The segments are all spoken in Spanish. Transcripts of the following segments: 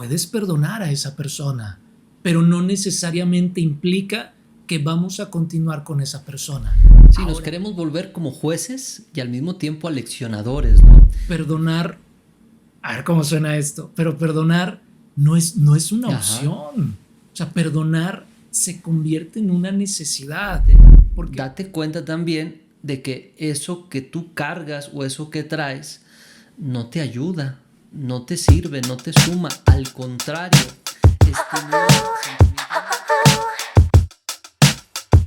puedes perdonar a esa persona, pero no necesariamente implica que vamos a continuar con esa persona. Sí, nos queremos volver como jueces y al mismo tiempo aleccionadores, ¿no? Perdonar, a ver cómo suena esto, pero perdonar no es una Ajá. opción. O sea, perdonar se convierte en una necesidad. Porque Date cuenta también de que eso que tú cargas o eso que traes no te ayuda, no te sirve, no te suma. Al contrario, estimula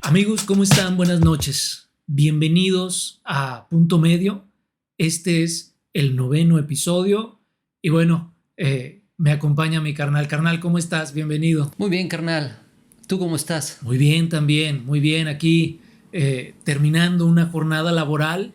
amigos, ¿cómo están? Buenas noches. Bienvenidos a Punto Medio. Este es el 9º episodio. Y bueno, me acompaña mi carnal. Carnal, ¿cómo estás? Bienvenido. Muy bien, carnal. ¿Tú cómo estás? Muy bien también, muy bien. Aquí terminando una jornada laboral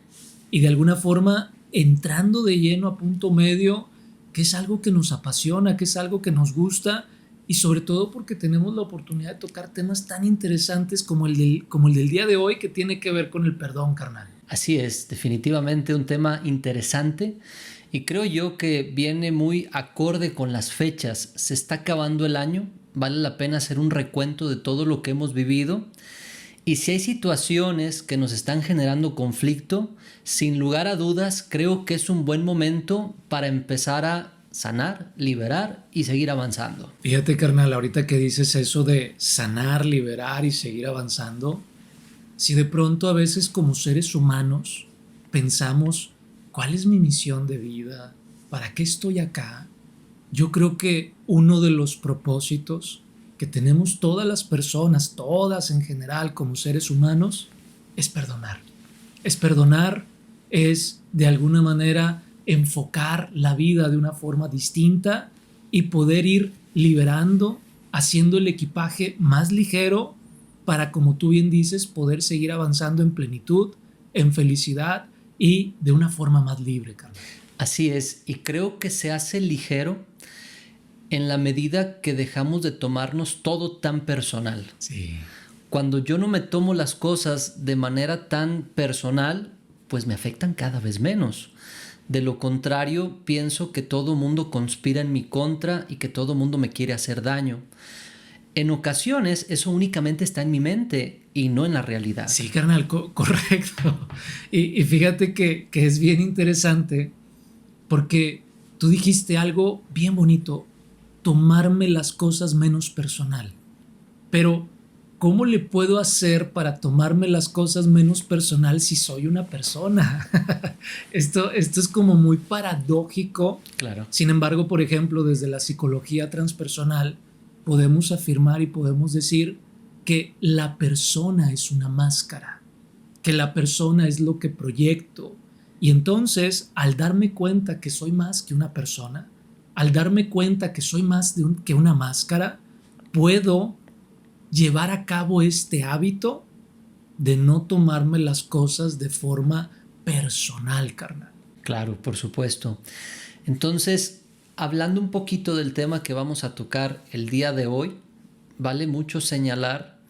y de alguna forma entrando de lleno a Punto Medio, que es algo que nos apasiona, que es algo que nos gusta y sobre todo porque tenemos la oportunidad de tocar temas tan interesantes como el del día de hoy, que tiene que ver con el perdón, carnal. Así es, definitivamente un tema interesante y creo yo que viene muy acorde con las fechas. Se está acabando el año, vale la pena hacer un recuento de todo lo que hemos vivido y si hay situaciones que nos están generando conflicto, sin lugar a dudas creo que es un buen momento para empezar a sanar, liberar y seguir avanzando. Fíjate, carnal, ahorita que dices eso de sanar, liberar y seguir avanzando, si de pronto a veces como seres humanos pensamos, ¿cuál es mi misión de vida? ¿Para qué estoy acá? Yo creo que uno de los propósitos que tenemos todas las personas, todas en general como seres humanos, es perdonar. Es perdonar, es de alguna manera enfocar la vida de una forma distinta y poder ir liberando, haciendo el equipaje más ligero para, como tú bien dices, poder seguir avanzando en plenitud, en felicidad y de una forma más libre, Carlos. Así es, y creo que se hace ligero en la medida que dejamos de tomarnos todo tan personal. Sí. Cuando yo no me tomo las cosas de manera tan personal, pues me afectan cada vez menos. De lo contrario, pienso que todo mundo conspira en mi contra y que todo mundo me quiere hacer daño. En ocasiones eso únicamente está en mi mente y no en la realidad. Sí, carnal, correcto. Y fíjate que es bien interesante porque tú dijiste algo bien bonito, tomarme las cosas menos personal. Pero, ¿cómo le puedo hacer para tomarme las cosas menos personal si soy una persona? Esto es como muy paradójico. Claro. Sin embargo, por ejemplo, desde la psicología transpersonal, podemos afirmar y podemos decir que la persona es una máscara, que la persona es lo que proyecto. Y entonces, al darme cuenta que soy más que una persona, al darme cuenta que soy más que una máscara, puedo llevar a cabo este hábito de no tomarme las cosas de forma personal, carnal. Claro, por supuesto. Entonces, hablando un poquito del tema que vamos a tocar el día de hoy, vale mucho señalar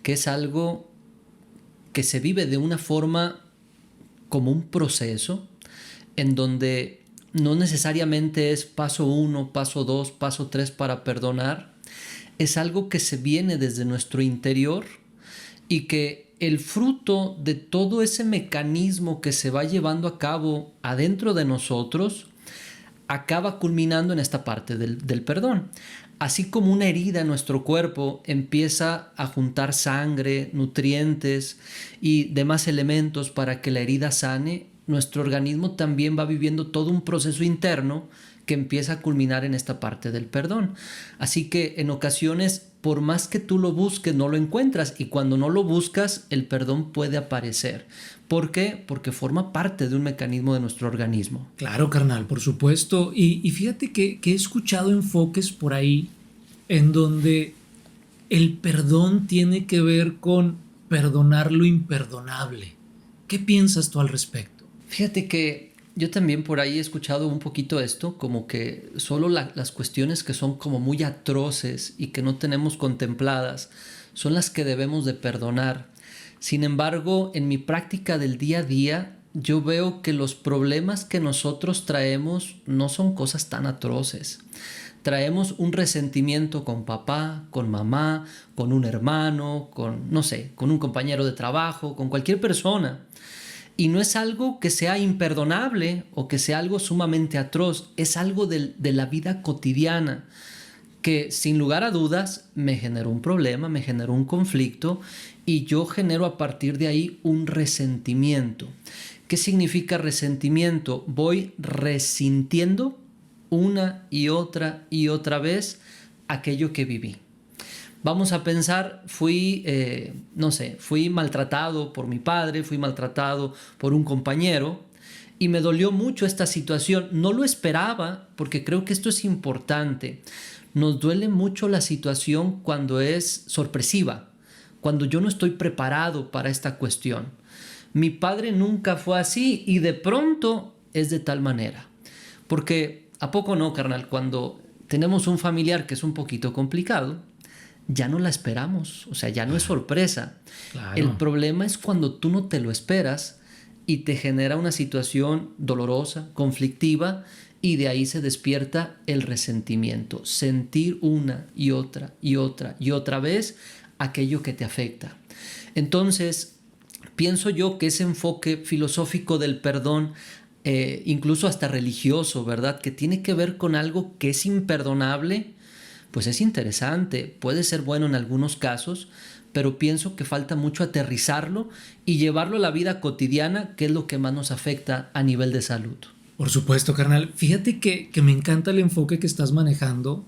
que es algo que se vive de una forma como un proceso en donde no necesariamente es paso 1, paso 2, paso 3 para perdonar. Es algo que se viene desde nuestro interior y que el fruto de todo ese mecanismo que se va llevando a cabo adentro de nosotros acaba culminando en esta parte del perdón. Así como una herida en nuestro cuerpo empieza a juntar sangre, nutrientes y demás elementos para que la herida sane, nuestro organismo también va viviendo todo un proceso interno que empieza a culminar en esta parte del perdón. Así que en ocasiones, por más que tú lo busques, no lo encuentras, y cuando no lo buscas, el perdón puede aparecer. ¿Por qué? Porque forma parte de un mecanismo de nuestro organismo. Claro, carnal, por supuesto. Y fíjate que he escuchado enfoques por ahí en donde el perdón tiene que ver con perdonar lo imperdonable. ¿Qué piensas tú al respecto? Fíjate que yo también por ahí he escuchado un poquito esto, como que solo las cuestiones que son como muy atroces y que no tenemos contempladas son las que debemos de perdonar. Sin embargo, en mi práctica del día a día, yo veo que los problemas que nosotros traemos no son cosas tan atroces. traemos un resentimiento con papá, con mamá, con un hermano, con, no sé, con un compañero de trabajo, con cualquier persona. Y no es algo que sea imperdonable o que sea algo sumamente atroz, es algo de la vida cotidiana que sin lugar a dudas me generó un problema, me generó un conflicto y yo genero a partir de ahí un resentimiento. ¿Qué significa resentimiento? Voy resintiendo una y otra vez aquello que viví. Vamos a pensar, fui maltratado por mi padre, fui maltratado por un compañero y me dolió mucho esta situación. No lo esperaba porque creo que esto es importante. Nos duele mucho la situación cuando es sorpresiva, cuando yo no estoy preparado para esta cuestión. Mi padre nunca fue así y de pronto es de tal manera. Porque, ¿a poco no, carnal? Cuando tenemos un familiar que es un poquito complicado, ya no la esperamos, o sea, ya no es sorpresa. Claro. El problema es cuando tú no te lo esperas y te genera una situación dolorosa, conflictiva, y de ahí se despierta el resentimiento. Sentir una y otra vez aquello que te afecta. Entonces, pienso yo que ese enfoque filosófico del perdón, incluso hasta religioso, ¿verdad? Que tiene que ver con algo que es imperdonable, pues es interesante, puede ser bueno en algunos casos, pero pienso que falta mucho aterrizarlo y llevarlo a la vida cotidiana, que es lo que más nos afecta a nivel de salud. Por supuesto, carnal. Fíjate que me encanta el enfoque que estás manejando,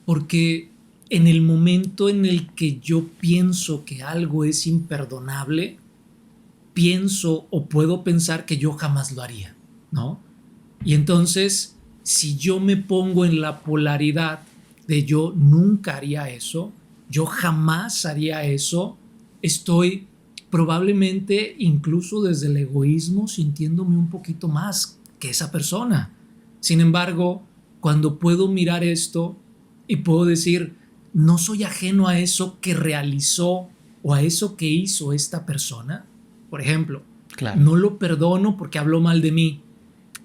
porque en el momento en el que yo pienso que algo es imperdonable, pienso o puedo pensar que yo jamás lo haría, ¿no? Y entonces, si yo me pongo en la polaridad de yo nunca haría eso, yo jamás haría eso, estoy probablemente incluso desde el egoísmo sintiéndome un poquito más que esa persona. Sin embargo, cuando puedo mirar esto y puedo decir, no soy ajeno a eso que realizó o a eso que hizo esta persona. Por ejemplo, Claro. no lo perdono porque habló mal de mí,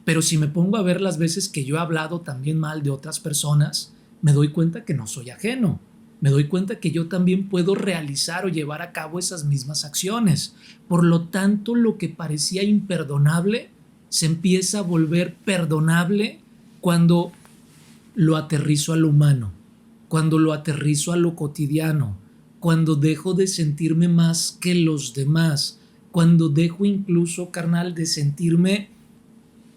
pero si me pongo a ver las veces que yo he hablado también mal de otras personas, me doy cuenta que no soy ajeno. Me doy cuenta que yo también puedo realizar o llevar a cabo esas mismas acciones. Por lo tanto, lo que parecía imperdonable se empieza a volver perdonable cuando lo aterrizo a lo humano, cuando lo aterrizo a lo cotidiano, cuando dejo de sentirme más que los demás, cuando dejo incluso, carnal, de sentirme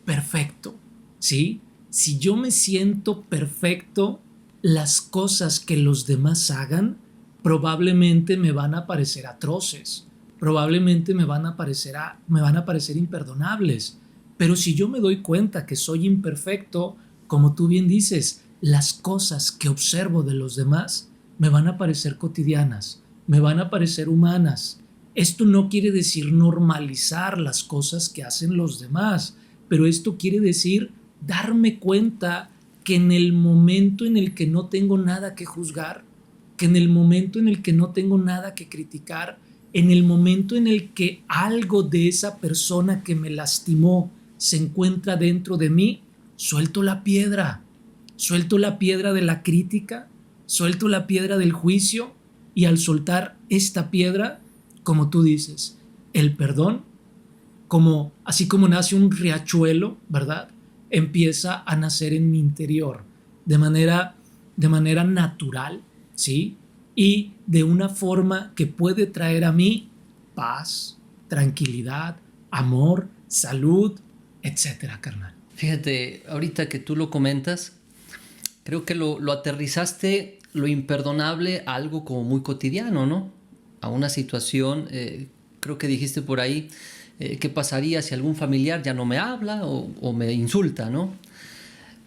perfecto, ¿sí? Si yo me siento perfecto, las cosas que los demás hagan probablemente me van a parecer atroces, probablemente me van a parecer imperdonables. Pero si yo me doy cuenta que soy imperfecto, como tú bien dices, las cosas que observo de los demás me van a parecer cotidianas, me van a parecer humanas. Esto no quiere decir normalizar las cosas que hacen los demás, pero esto quiere decir darme cuenta que en el momento en el que no tengo nada que juzgar, que en el momento en el que no tengo nada que criticar, en el momento en el que algo de esa persona que me lastimó se encuentra dentro de mí, suelto la piedra de la crítica, suelto la piedra del juicio y al soltar esta piedra, como tú dices, el perdón, así como nace un riachuelo, ¿verdad? Empieza a nacer en mi interior de manera natural, ¿sí? Y de una forma que puede traer a mí paz, tranquilidad, amor, salud, etcétera, carnal. Fíjate, ahorita que tú lo comentas, creo que lo aterrizaste, lo imperdonable, a algo como muy cotidiano, ¿no? A una situación, creo que dijiste por ahí, ¿qué pasaría si algún familiar ya no me habla o me insulta, ¿no?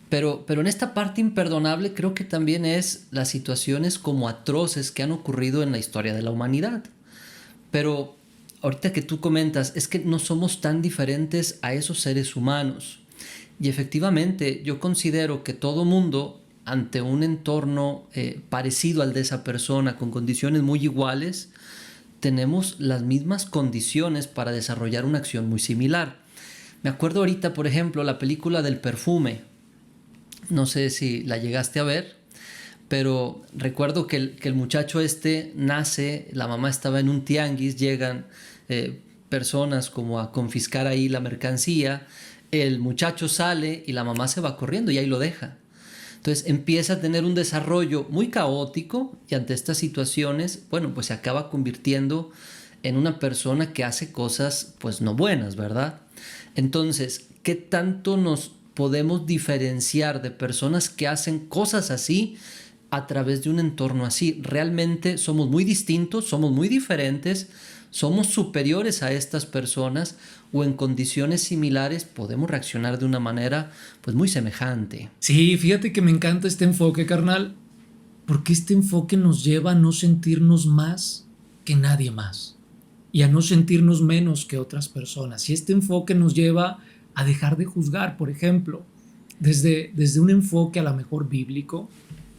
Pero en esta parte imperdonable creo que también es las situaciones como atroces que han ocurrido en la historia de la humanidad. Pero ahorita que tú comentas, es que no somos tan diferentes a esos seres humanos. Y efectivamente yo considero que todo mundo, ante un entorno parecido al de esa persona, con condiciones muy iguales, tenemos las mismas condiciones para desarrollar una acción muy similar. Me acuerdo ahorita, por ejemplo, la película del perfume. No sé si la llegaste a ver, pero recuerdo que el muchacho nace, la mamá estaba en un tianguis, llegan personas como a confiscar ahí la mercancía, el muchacho sale y la mamá se va corriendo y ahí lo deja. Entonces empieza a tener un desarrollo muy caótico y ante estas situaciones, bueno, pues se acaba convirtiendo en una persona que hace cosas pues no buenas, ¿verdad? Entonces, ¿qué tanto nos podemos diferenciar de personas que hacen cosas así a través de un entorno así? Realmente somos muy distintos, somos muy diferentes, somos superiores a estas personas o en condiciones similares podemos reaccionar de una manera pues muy semejante. Sí, fíjate que me encanta este enfoque, carnal, porque este enfoque nos lleva a no sentirnos más que nadie más y a no sentirnos menos que otras personas. Y este enfoque nos lleva a dejar de juzgar, por ejemplo, desde un enfoque a lo mejor bíblico.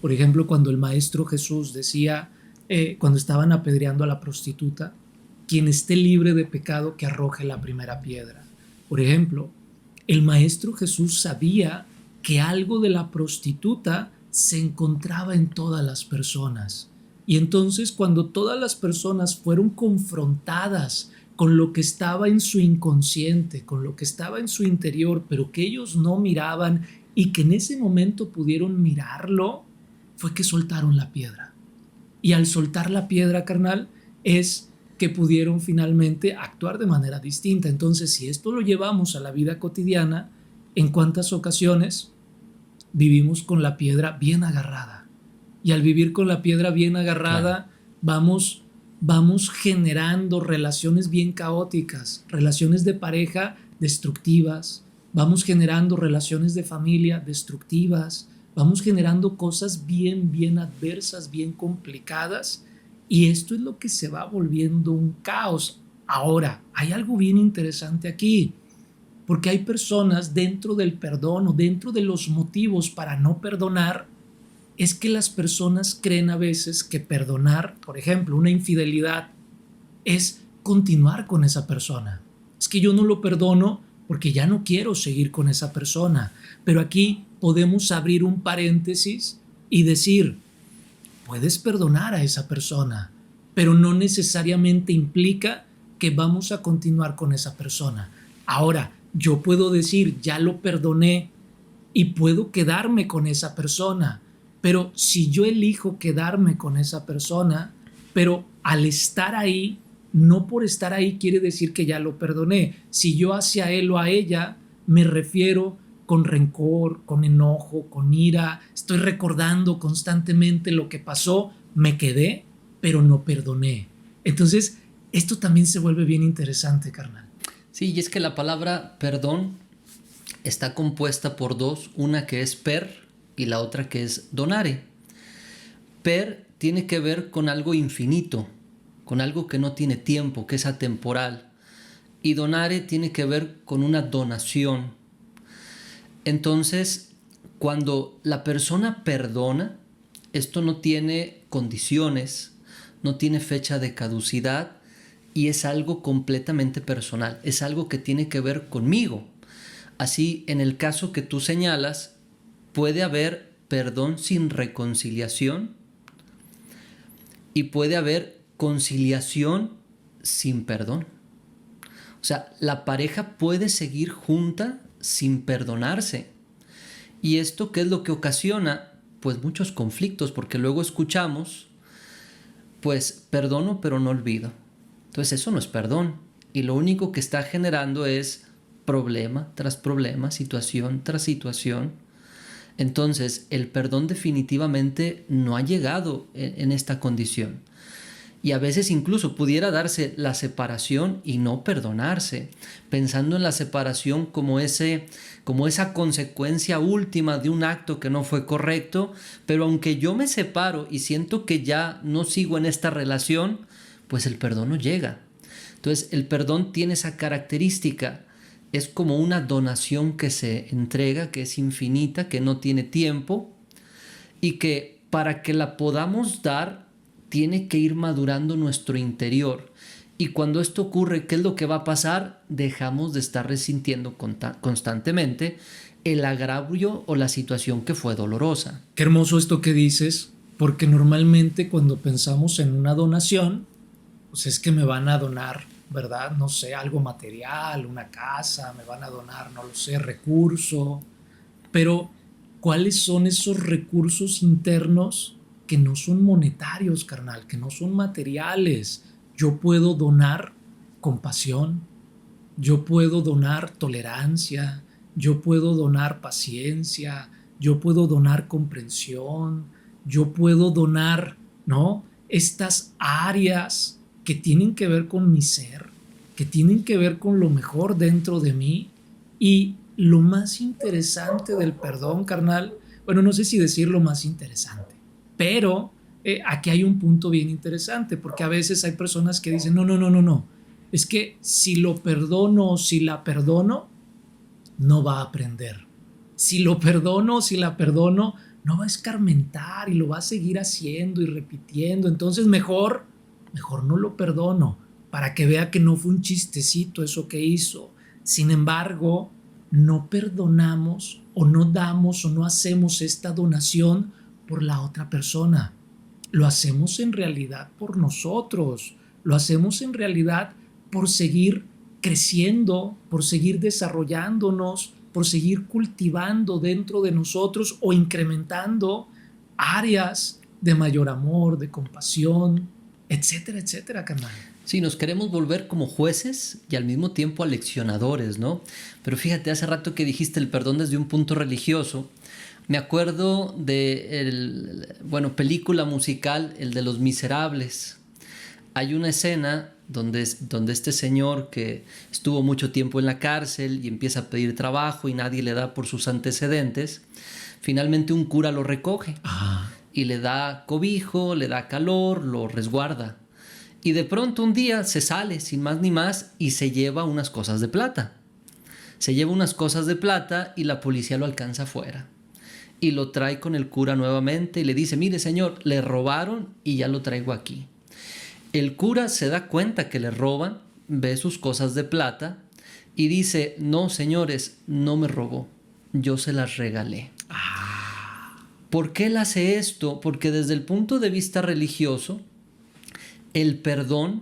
Por ejemplo, cuando el Maestro Jesús decía, cuando estaban apedreando a la prostituta, quien esté libre de pecado que arroje la primera piedra. Por ejemplo, el Maestro Jesús sabía que algo de la prostituta se encontraba en todas las personas. Y entonces cuando todas las personas fueron confrontadas con lo que estaba en su inconsciente, con lo que estaba en su interior, pero que ellos no miraban y que en ese momento pudieron mirarlo, fue que soltaron la piedra. Y al soltar la piedra, carnal, es que pudieron finalmente actuar de manera distinta. Entonces, si esto lo llevamos a la vida cotidiana, ¿en cuántas ocasiones vivimos con la piedra bien agarrada? Y al vivir con la piedra bien agarrada, claro, vamos generando relaciones bien caóticas, relaciones de pareja destructivas, vamos generando relaciones de familia destructivas, vamos generando cosas bien adversas, bien complicadas, y esto es lo que se va volviendo un caos. Ahora, hay algo bien interesante aquí, porque hay personas dentro del perdón o dentro de los motivos para no perdonar, es que las personas creen a veces que perdonar, por ejemplo, una infidelidad, es continuar con esa persona. Es que yo no lo perdono porque ya no quiero seguir con esa persona. Pero aquí podemos abrir un paréntesis y decir, puedes perdonar a esa persona, pero no necesariamente implica que vamos a continuar con esa persona. Ahora, yo puedo decir, ya lo perdoné y puedo quedarme con esa persona, pero si yo elijo quedarme con esa persona, pero al estar ahí, no por estar ahí quiere decir que ya lo perdoné. Si yo hacia él o a ella me refiero con rencor, con enojo, con ira, estoy recordando constantemente lo que pasó, me quedé, pero no perdoné. Entonces, esto también se vuelve bien interesante, carnal. Sí, y es que la palabra perdón está compuesta por dos, una que es per y la otra que es donare. Per tiene que ver con algo infinito, con algo que no tiene tiempo, que es atemporal. Y donare tiene que ver con una donación. Entonces, cuando la persona perdona, esto no tiene condiciones, no tiene fecha de caducidad y es algo completamente personal, es algo que tiene que ver conmigo. Así, en el caso que tú señalas, puede haber perdón sin reconciliación y puede haber conciliación sin perdón. O sea, la pareja puede seguir junta sin perdonarse. ¿Y esto qué es lo que ocasiona? Pues muchos conflictos, porque luego escuchamos, pues perdono pero no olvido. Entonces eso no es perdón. Y lo único que está generando es problema tras problema, situación tras situación. Entonces el perdón definitivamente no ha llegado en esta condición. Y a veces incluso pudiera darse la separación y no perdonarse, pensando en la separación como esa consecuencia última de un acto que no fue correcto, pero aunque yo me separo y siento que ya no sigo en esta relación, pues el perdón no llega. Entonces el perdón tiene esa característica, es como una donación que se entrega, que es infinita, que no tiene tiempo y que para que la podamos dar, tiene que ir madurando nuestro interior. Y cuando esto ocurre, ¿qué es lo que va a pasar? Dejamos de estar resintiendo constantemente el agravio o la situación que fue dolorosa. Qué hermoso esto que dices, porque normalmente cuando pensamos en una donación, pues es que me van a donar, ¿verdad? No sé, algo material, una casa, me van a donar, no lo sé, recurso. Pero, ¿cuáles son esos recursos internos que no son monetarios, carnal, que no son materiales? Yo puedo donar compasión, yo puedo donar tolerancia, yo puedo donar paciencia, yo puedo donar comprensión, yo puedo donar, ¿no? Estas áreas que tienen que ver con mi ser, que tienen que ver con lo mejor dentro de mí. Y lo más interesante del perdón, carnal, bueno, no sé si decir lo más interesante, pero aquí hay un punto bien interesante, porque a veces hay personas que dicen, no, no, no, no, no, es que si lo perdono o si la perdono, no va a aprender. Si lo perdono o si la perdono, no va a escarmentar y lo va a seguir haciendo y repitiendo. Entonces mejor no lo perdono para que vea que no fue un chistecito eso que hizo. Sin embargo, no perdonamos o no damos o no hacemos esta donación por la otra persona. Lo hacemos en realidad por nosotros. Lo hacemos en realidad por seguir creciendo, por seguir desarrollándonos, por seguir cultivando dentro de nosotros o incrementando áreas de mayor amor, de compasión, etcétera, etcétera, carnal. Sí, nos queremos volver como jueces y al mismo tiempo aleccionadores, ¿no? Pero fíjate, hace rato que dijiste el perdón desde un punto religioso, me acuerdo de película musical, el de Los Miserables. Hay una escena donde este señor que estuvo mucho tiempo en la cárcel y empieza a pedir trabajo y nadie le da por sus antecedentes, finalmente un cura lo recoge y le da cobijo, le da calor, lo resguarda. Y de pronto un día se sale, sin más ni más, y se lleva unas cosas de plata. Se lleva unas cosas de plata y la policía lo alcanza afuera. Y lo trae con el cura nuevamente y le dice, mire señor, le robaron y ya lo traigo aquí. El cura se da cuenta que le roban, ve sus cosas de plata y dice, no señores, no me robó, yo se las regalé. ¿Por qué él hace esto? Porque desde el punto de vista religioso, el perdón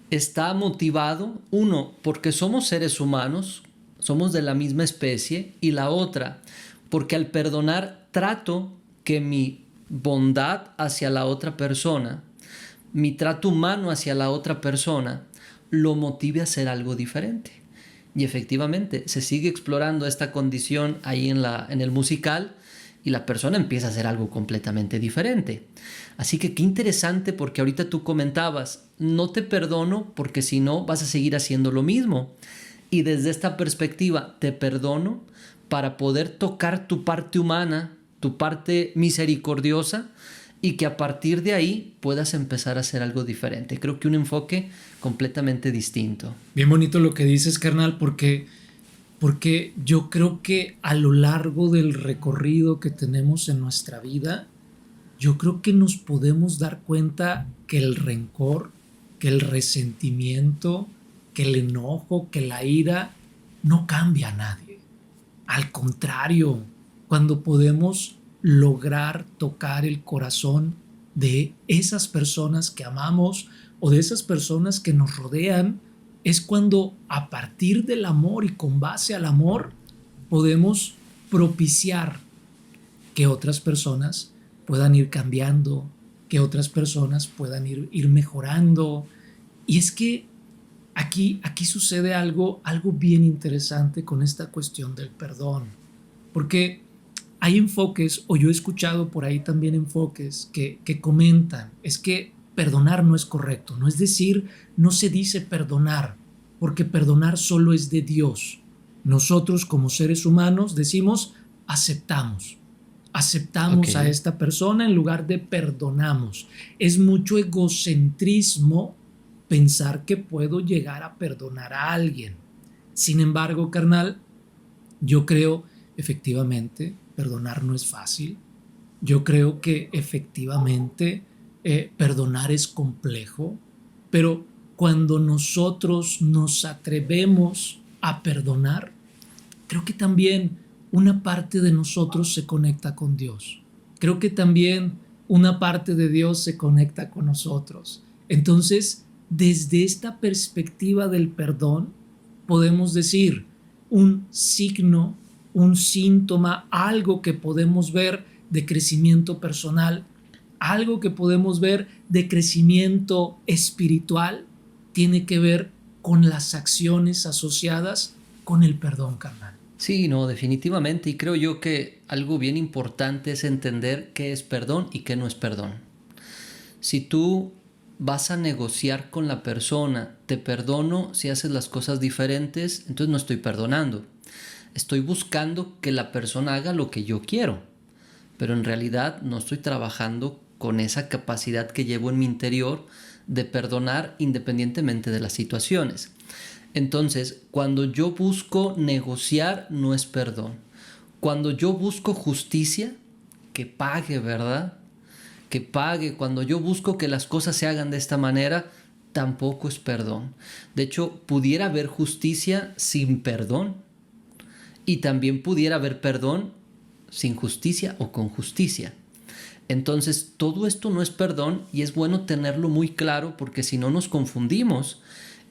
está motivado, uno, porque somos seres humanos, somos de la misma especie, y la otra, porque al perdonar trato que mi bondad hacia la otra persona, mi trato humano hacia la otra persona, lo motive a hacer algo diferente. Y efectivamente, se sigue explorando esta condición ahí en el musical y la persona empieza a hacer algo completamente diferente. Así que qué interesante, porque ahorita tú comentabas, no te perdono porque si no vas a seguir haciendo lo mismo. Y desde esta perspectiva, te perdono para poder tocar tu parte humana, tu parte misericordiosa, y que a partir de ahí puedas empezar a hacer algo diferente. Creo que un enfoque completamente distinto. Bien bonito lo que dices, carnal, porque yo creo que a lo largo del recorrido que tenemos en nuestra vida, yo creo que nos podemos dar cuenta que el rencor, que el resentimiento, que el enojo, que la ira no cambia a nadie. Al contrario, cuando podemos lograr tocar el corazón de esas personas que amamos o de esas personas que nos rodean, es cuando a partir del amor y con base al amor podemos propiciar que otras personas puedan ir cambiando, que otras personas puedan ir mejorando. Y es que aquí sucede algo bien interesante con esta cuestión del perdón, porque hay enfoques, o yo he escuchado por ahí también enfoques que comentan, es que perdonar no es correcto, no es decir, no se dice perdonar, porque perdonar solo es de Dios. Nosotros como seres humanos decimos aceptamos a esta persona en lugar de perdonamos. Es mucho egocentrismo pensar que puedo llegar a perdonar a alguien. Sin embargo, carnal, yo creo efectivamente perdonar no es fácil. Yo creo que efectivamente perdonar es complejo, pero cuando nosotros nos atrevemos a perdonar, creo que también una parte de nosotros se conecta con Dios. Creo que también una parte de Dios se conecta con nosotros. Entonces, desde esta perspectiva del perdón, podemos decir un signo, un síntoma, algo que podemos ver de crecimiento personal, algo que podemos ver de crecimiento espiritual, tiene que ver con las acciones asociadas con el perdón, carnal. Sí, no, definitivamente. Y creo yo que algo bien importante es entender qué es perdón y qué no es perdón. Si tú vas a negociar con la persona, te perdono si haces las cosas diferentes, entonces no estoy perdonando. Estoy buscando que la persona haga lo que yo quiero, pero en realidad no estoy trabajando con esa capacidad que llevo en mi interior de perdonar independientemente de las situaciones. Entonces, cuando yo busco negociar, no es perdón. Cuando yo busco justicia, que pague, ¿verdad? Que pague. Cuando yo busco que las cosas se hagan de esta manera, tampoco es perdón. De hecho, pudiera haber justicia sin perdón. Y también pudiera haber perdón sin justicia o con justicia. Entonces, todo esto no es perdón y es bueno tenerlo muy claro porque si no nos confundimos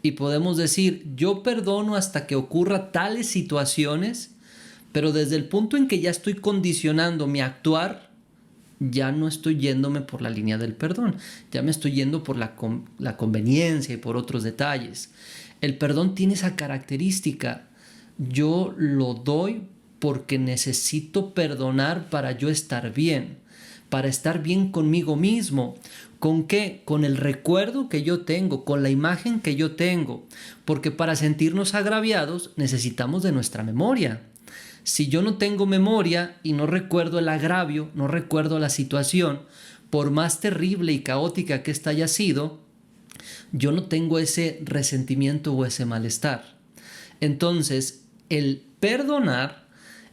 y podemos decir, yo perdono hasta que ocurra tales situaciones, pero desde el punto en que ya estoy condicionando mi actuar, ya no estoy yéndome por la línea del perdón, ya me estoy yendo por la conveniencia y por otros detalles. El perdón tiene esa característica, yo lo doy porque necesito perdonar para yo estar bien, para estar bien conmigo mismo. ¿Con qué? Con el recuerdo que yo tengo, con la imagen que yo tengo. Porque para sentirnos agraviados necesitamos de nuestra memoria. Si yo no tengo memoria y no recuerdo el agravio, no recuerdo la situación, por más terrible y caótica que ésta haya sido, yo no tengo ese resentimiento o ese malestar. Entonces, el perdonar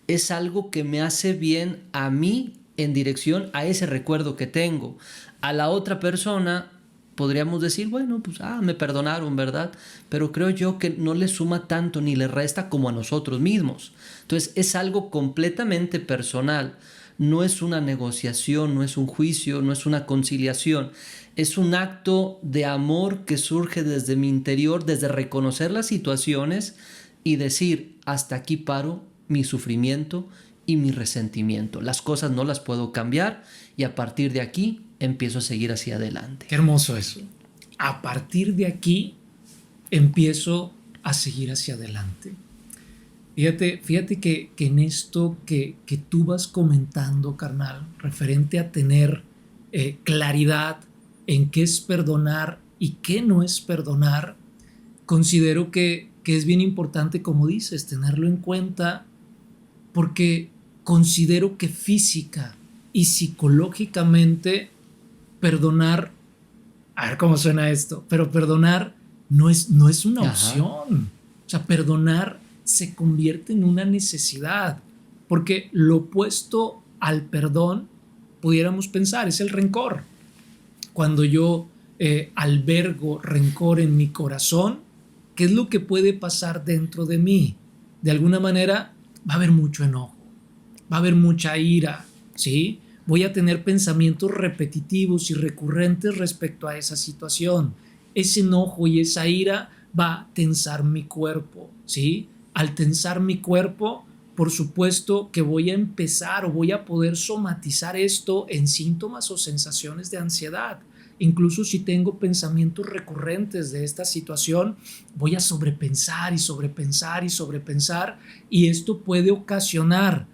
es algo que me hace bien a mí en dirección a ese recuerdo que tengo. A la otra persona podríamos decir, bueno, pues me perdonaron, ¿verdad? Pero creo yo que no le suma tanto ni le resta como a nosotros mismos. Entonces es algo completamente personal. No es una negociación, no es un juicio, no es una conciliación. Es un acto de amor que surge desde mi interior, desde reconocer las situaciones y decir, hasta aquí paro mi sufrimiento y mi resentimiento. Las cosas no las puedo cambiar y a partir de aquí empiezo a seguir hacia adelante. Qué hermoso eso. A partir de aquí empiezo a seguir hacia adelante. Fíjate que en esto que tú vas comentando, carnal, referente a tener claridad en qué es perdonar y qué no es perdonar, considero que es bien importante, como dices, tenerlo en cuenta, porque considero que física y psicológicamente perdonar, a ver cómo suena esto, pero perdonar no es una opción. O sea, perdonar se convierte en una necesidad, porque lo opuesto al perdón, pudiéramos pensar, es el rencor. Cuando yo albergo rencor en mi corazón, ¿qué es lo que puede pasar dentro de mí? De alguna manera va a haber mucho enojo, va a haber mucha ira, ¿sí? Voy a tener pensamientos repetitivos y recurrentes respecto a esa situación. Ese enojo y esa ira va a tensar mi cuerpo, ¿sí? Al tensar mi cuerpo, por supuesto que voy a empezar o voy a poder somatizar esto en síntomas o sensaciones de ansiedad. Incluso si tengo pensamientos recurrentes de esta situación, voy a sobrepensar y sobrepensar y sobrepensar, y esto puede ocasionar,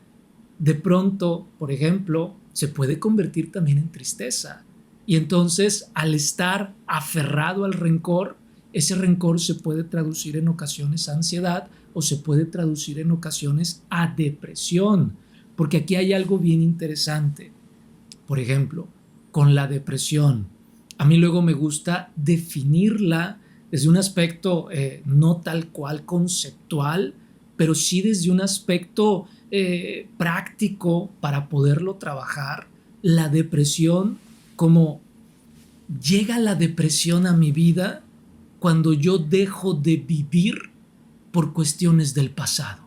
de pronto, por ejemplo, se puede convertir también en tristeza. Y entonces, al estar aferrado al rencor, ese rencor se puede traducir en ocasiones a ansiedad o se puede traducir en ocasiones a depresión. Porque aquí hay algo bien interesante. Por ejemplo, con la depresión, a mí luego me gusta definirla desde un aspecto no tal cual conceptual, pero sí desde un aspecto práctico para poderlo trabajar. La depresión, como llega la depresión a mi vida cuando yo dejo de vivir por cuestiones del pasado.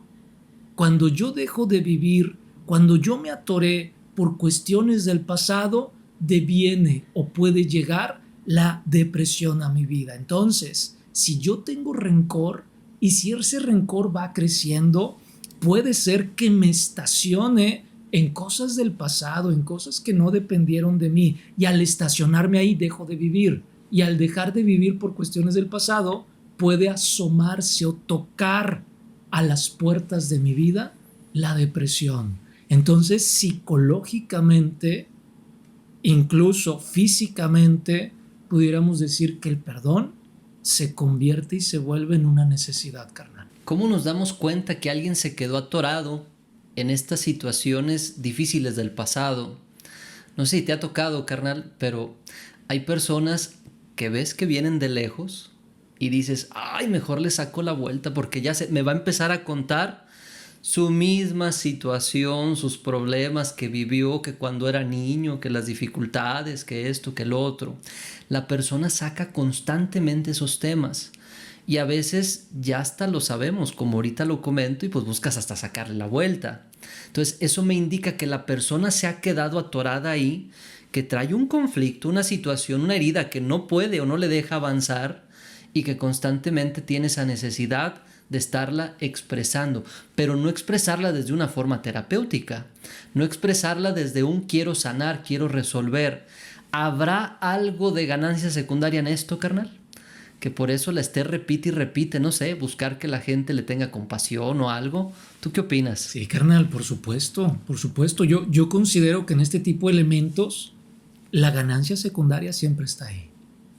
Cuando yo dejo de vivir, cuando yo me atoré por cuestiones del pasado, deviene o puede llegar la depresión a mi vida. Entonces, si yo tengo rencor y si ese rencor va creciendo, puede ser que me estacione en cosas del pasado, en cosas que no dependieron de mí. Y al estacionarme ahí dejo de vivir. Y al dejar de vivir por cuestiones del pasado, puede asomarse o tocar a las puertas de mi vida la depresión. Entonces, psicológicamente, incluso físicamente, pudiéramos decir que el perdón se convierte y se vuelve en una necesidad carnal. ¿Cómo nos damos cuenta que alguien se quedó atorado en estas situaciones difíciles del pasado? No sé si te ha tocado, carnal, pero hay personas que ves que vienen de lejos y dices, ay, mejor le saco la vuelta porque ya me va a empezar a contar su misma situación, sus problemas que vivió, que cuando era niño, que las dificultades, que esto, que lo otro. La persona saca constantemente esos temas y a veces ya hasta lo sabemos, como ahorita lo comento, y pues buscas hasta sacarle la vuelta. Entonces eso me indica que la persona se ha quedado atorada ahí, que trae un conflicto, una situación, una herida que no puede o no le deja avanzar y que constantemente tiene esa necesidad de estarla expresando, pero no expresarla desde una forma terapéutica, no expresarla desde un quiero sanar, quiero resolver. ¿Habrá algo de ganancia secundaria en esto, carnal? Que por eso la esté repite y repite, no sé, buscar que la gente le tenga compasión o algo. ¿Tú qué opinas? Sí, carnal, por supuesto, por supuesto. Yo considero que en este tipo de elementos la ganancia secundaria siempre está ahí.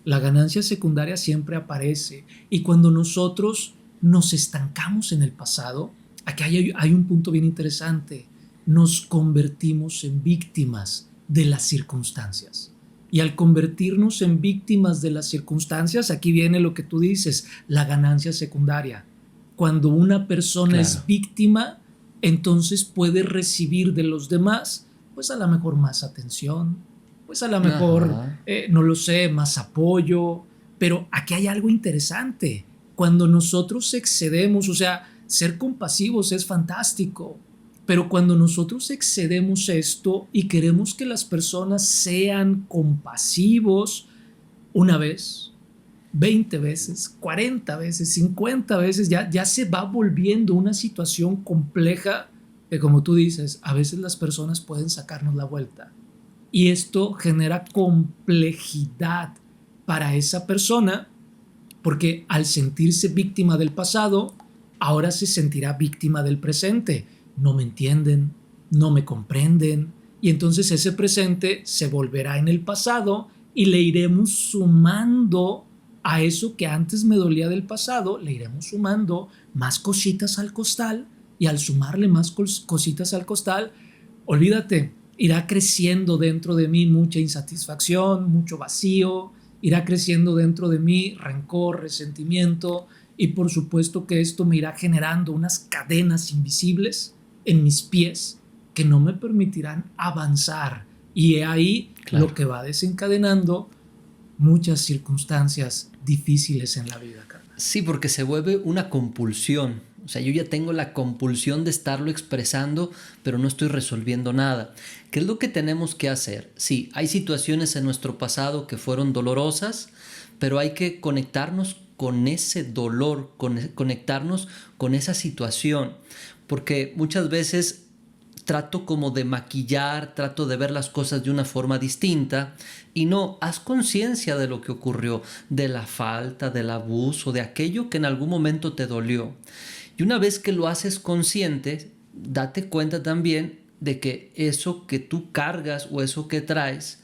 La ganancia secundaria siempre aparece. Y cuando nosotros nos estancamos en el pasado, aquí hay un punto bien interesante. Nos convertimos en víctimas de las circunstancias. Y al convertirnos en víctimas de las circunstancias, aquí viene lo que tú dices, la ganancia secundaria. Cuando una persona es víctima, entonces puede recibir de los demás, pues a lo mejor más atención, pues a lo mejor, no lo sé, más apoyo. Pero aquí hay algo interesante. Cuando nosotros excedemos, o sea, ser compasivos es fantástico, pero cuando nosotros excedemos esto y queremos que las personas sean compasivos una vez, 20 veces, 40 veces, 50 veces, ya se va volviendo una situación compleja que, como tú dices, a veces las personas pueden sacarnos la vuelta. Y esto genera complejidad para esa persona, porque al sentirse víctima del pasado, ahora se sentirá víctima del presente. No me entienden, no me comprenden, y entonces ese presente se volverá en el pasado y le iremos sumando a eso que antes me dolía del pasado, le iremos sumando más cositas al costal, y al sumarle más cositas al costal, olvídate, irá creciendo dentro de mí mucha insatisfacción, mucho vacío, irá creciendo dentro de mí rencor, resentimiento, y por supuesto que esto me irá generando unas cadenas invisibles en mis pies que no me permitirán avanzar, y ahí lo que va desencadenando muchas circunstancias difíciles en la vida, carnal. Sí, porque se vuelve una compulsión. O sea, yo ya tengo la compulsión de estarlo expresando, pero no estoy resolviendo nada. ¿Qué es lo que tenemos que hacer? Sí, hay situaciones en nuestro pasado que fueron dolorosas, pero hay que conectarnos con ese dolor, conectarnos con esa situación, porque muchas veces trato como de maquillar, trato de ver las cosas de una forma distinta, y no, haz conciencia de lo que ocurrió, de la falta, del abuso, de aquello que en algún momento te dolió. Y una vez que lo haces consciente, date cuenta también de que eso que tú cargas o eso que traes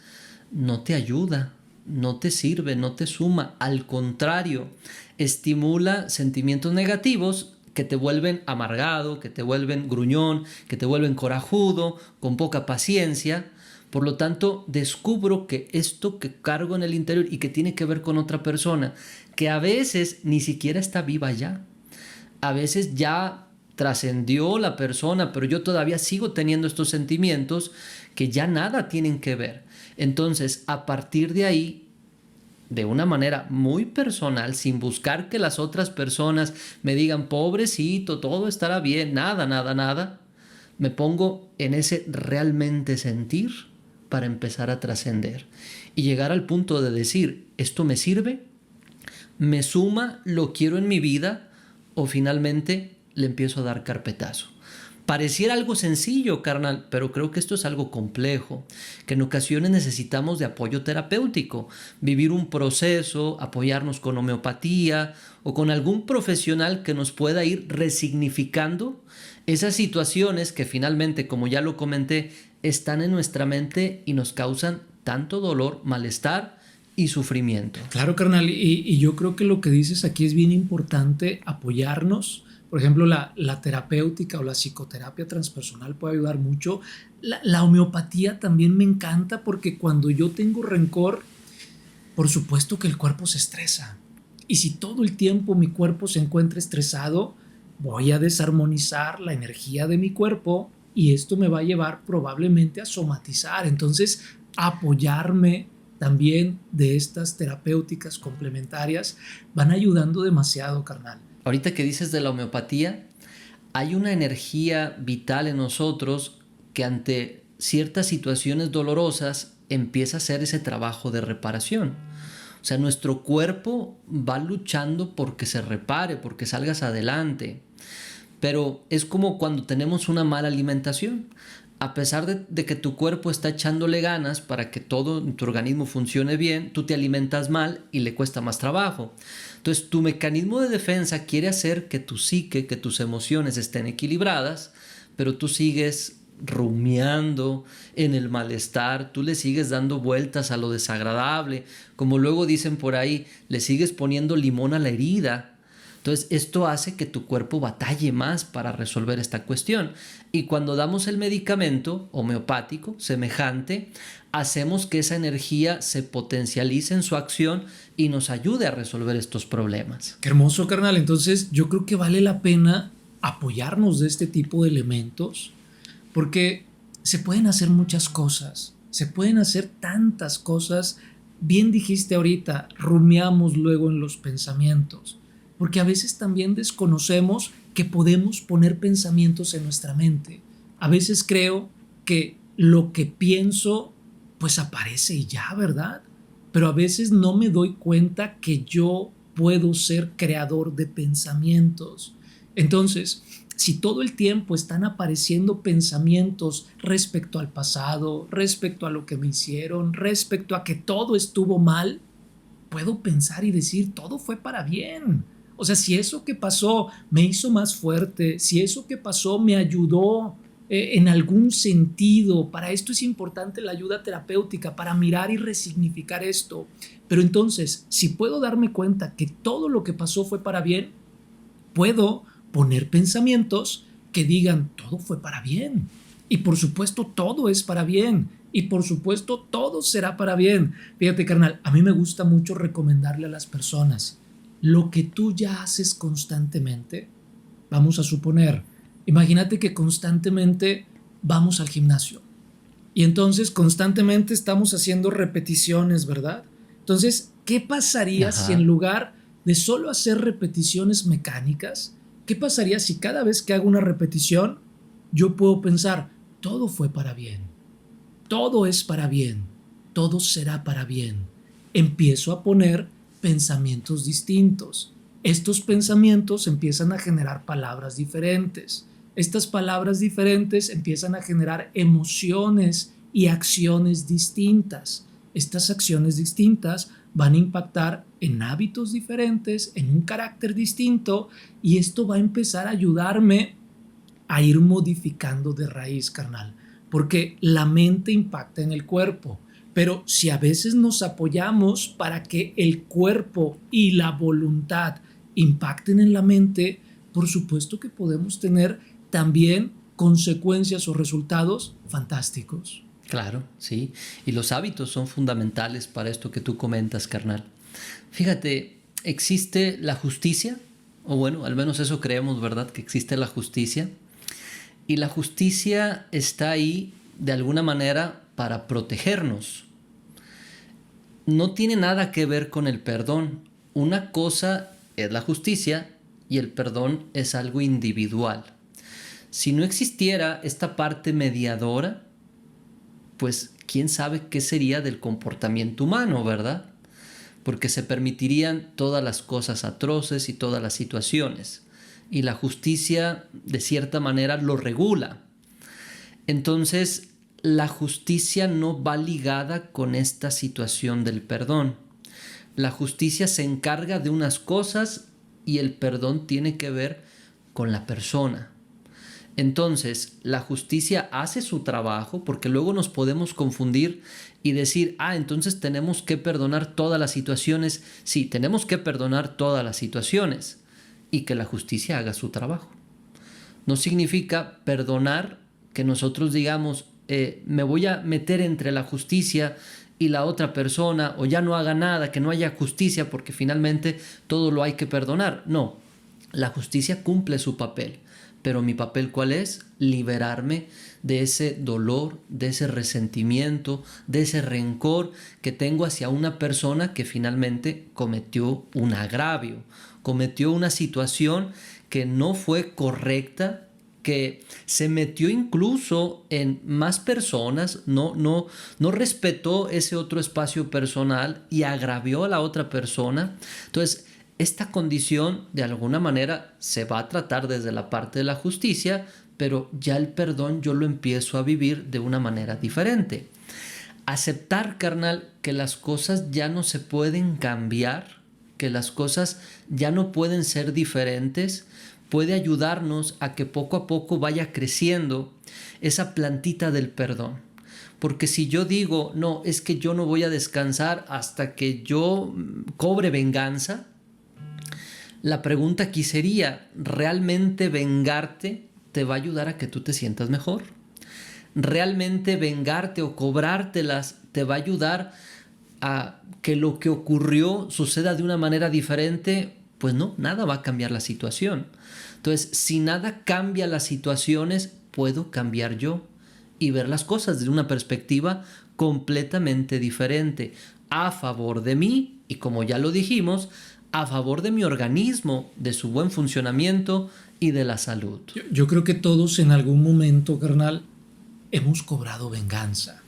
no te ayuda, no te sirve, no te suma. Al contrario, estimula sentimientos negativos que te vuelven amargado, que te vuelven gruñón, que te vuelven corajudo, con poca paciencia. Por lo tanto, descubro que esto que cargo en el interior y que tiene que ver con otra persona, que a veces ni siquiera está viva ya, a veces ya trascendió la persona, pero yo todavía sigo teniendo estos sentimientos que ya nada tienen que ver. Entonces, a partir de ahí, de una manera muy personal, sin buscar que las otras personas me digan, pobrecito, todo estará bien, nada, nada, nada, me pongo en ese realmente sentir para empezar a trascender y llegar al punto de decir, ¿esto me sirve? ¿Me suma? ¿Lo quiero en mi vida? ¿O finalmente le empiezo a dar carpetazo? Pareciera algo sencillo, carnal, pero creo que esto es algo complejo, que en ocasiones necesitamos de apoyo terapéutico, vivir un proceso, apoyarnos con homeopatía o con algún profesional que nos pueda ir resignificando esas situaciones que finalmente, como ya lo comenté, están en nuestra mente y nos causan tanto dolor, malestar y sufrimiento. Claro, carnal, y yo creo que lo que dices aquí es bien importante, apoyarnos. Por ejemplo, la terapéutica o la psicoterapia transpersonal puede ayudar mucho. La homeopatía también me encanta porque cuando yo tengo rencor, por supuesto que el cuerpo se estresa. Y si todo el tiempo mi cuerpo se encuentra estresado, voy a desarmonizar la energía de mi cuerpo y esto me va a llevar probablemente a somatizar. Entonces, apoyarme también de estas terapéuticas complementarias van ayudando demasiado, carnal. Ahorita que dices de la homeopatía, hay una energía vital en nosotros que ante ciertas situaciones dolorosas empieza a hacer ese trabajo de reparación. O sea, nuestro cuerpo va luchando porque se repare, porque salgas adelante. Pero es como cuando tenemos una mala alimentación. A pesar de que tu cuerpo está echándole ganas para que todo en tu organismo funcione bien, tú te alimentas mal y le cuesta más trabajo. Entonces, tu mecanismo de defensa quiere hacer que tu psique, que tus emociones estén equilibradas, pero tú sigues rumiando en el malestar, tú le sigues dando vueltas a lo desagradable, como luego dicen por ahí, le sigues poniendo limón a la herida. Entonces, esto hace que tu cuerpo batalle más para resolver esta cuestión. Y cuando damos el medicamento homeopático semejante, hacemos que esa energía se potencialice en su acción y nos ayude a resolver estos problemas. Qué hermoso, carnal. Entonces, yo creo que vale la pena apoyarnos de este tipo de elementos porque se pueden hacer muchas cosas. Se pueden hacer tantas cosas. Bien dijiste ahorita, rumiamos luego en los pensamientos. Porque a veces también desconocemos que podemos poner pensamientos en nuestra mente. A veces creo que lo que pienso pues aparece y ya, ¿verdad? Pero a veces no me doy cuenta que yo puedo ser creador de pensamientos. Entonces, si todo el tiempo están apareciendo pensamientos respecto al pasado, respecto a lo que me hicieron, respecto a que todo estuvo mal, puedo pensar y decir, todo fue para bien. O sea, si eso que pasó me hizo más fuerte, si eso que pasó me ayudó en algún sentido, para esto es importante la ayuda terapéutica, para mirar y resignificar esto. Pero entonces, si puedo darme cuenta que todo lo que pasó fue para bien, puedo poner pensamientos que digan, todo fue para bien. Y por supuesto, todo es para bien. Y por supuesto, todo será para bien. Fíjate, carnal, a mí me gusta mucho recomendarle a las personas lo que tú ya haces constantemente. Vamos a suponer, imagínate que constantemente vamos al gimnasio y entonces constantemente estamos haciendo repeticiones, ¿verdad? Entonces, ¿qué pasaría si en Ajá. lugar de solo hacer repeticiones mecánicas, qué pasaría si cada vez que hago una repetición yo puedo pensar, todo fue para bien, todo es para bien, todo será para bien? Empiezo a poner pensamientos distintos. Estos pensamientos empiezan a generar palabras diferentes. Estas palabras diferentes empiezan a generar emociones y acciones distintas. Estas acciones distintas van a impactar en hábitos diferentes, en un carácter distinto, y esto va a empezar a ayudarme a ir modificando de raíz, carnal, porque la mente impacta en el cuerpo. Pero si a veces nos apoyamos para que el cuerpo y la voluntad impacten en la mente, por supuesto que podemos tener también consecuencias o resultados fantásticos. Claro, sí. Y los hábitos son fundamentales para esto que tú comentas, carnal. Fíjate, existe la justicia, o bueno, al menos eso creemos, ¿verdad? Que existe la justicia. Y la justicia está ahí de alguna manera para protegernos. no tiene nada que ver con el perdón. Una cosa es la justicia y el perdón es algo individual. Si no existiera esta parte mediadora, pues quién sabe qué sería del comportamiento humano, ¿verdad? Porque se permitirían todas las cosas atroces y todas las situaciones. Y la justicia, de cierta manera, lo regula. Entonces, la justicia no va ligada con esta situación del perdón. La justicia se encarga de unas cosas y el perdón tiene que ver con la persona. Entonces, la justicia hace su trabajo, porque luego nos podemos confundir y decir, entonces tenemos que perdonar todas las situaciones. Sí, tenemos que perdonar todas las situaciones y que la justicia haga su trabajo. No significa perdonar que nosotros digamos, me voy a meter entre la justicia y la otra persona, o ya no haga nada, que no haya justicia, porque finalmente todo lo hay que perdonar. No, la justicia cumple su papel. Pero mi papel, ¿cuál es? Liberarme de ese dolor, de ese resentimiento, de ese rencor que tengo hacia una persona que finalmente cometió un agravio, cometió una situación que no fue correcta, que se metió incluso en más personas, no respetó ese otro espacio personal y agravió a la otra persona. Entonces, esta condición de alguna manera se va a tratar desde la parte de la justicia, pero ya el perdón yo lo empiezo a vivir de una manera diferente. Aceptar, carnal, que las cosas ya no se pueden cambiar, que las cosas ya no pueden ser diferentes, puede ayudarnos a que poco a poco vaya creciendo esa plantita del perdón. Porque si yo digo, no, es que yo no voy a descansar hasta que yo cobre venganza, la pregunta aquí sería, ¿realmente vengarte te va a ayudar a que tú te sientas mejor? ¿Realmente vengarte o cobrártelas te va a ayudar a que lo que ocurrió suceda de una manera diferente? Pues no, nada va a cambiar la situación. Entonces, si nada cambia las situaciones, puedo cambiar yo y ver las cosas desde una perspectiva completamente diferente, a favor de mí y, como ya lo dijimos, a favor de mi organismo, de su buen funcionamiento y de la salud. Yo creo que todos en algún momento, carnal, hemos cobrado venganza.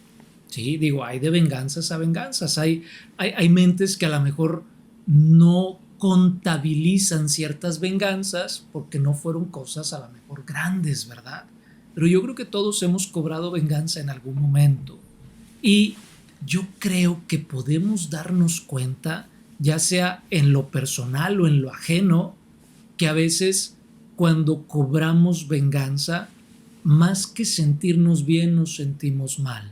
Sí, digo, hay de venganzas a venganzas. Hay mentes que a lo mejor no contabilizan ciertas venganzas porque no fueron cosas a lo mejor grandes, ¿verdad? Pero yo creo que todos hemos cobrado venganza en algún momento. Y yo creo que podemos darnos cuenta, ya sea en lo personal o en lo ajeno, que a veces cuando cobramos venganza, más que sentirnos bien nos sentimos mal,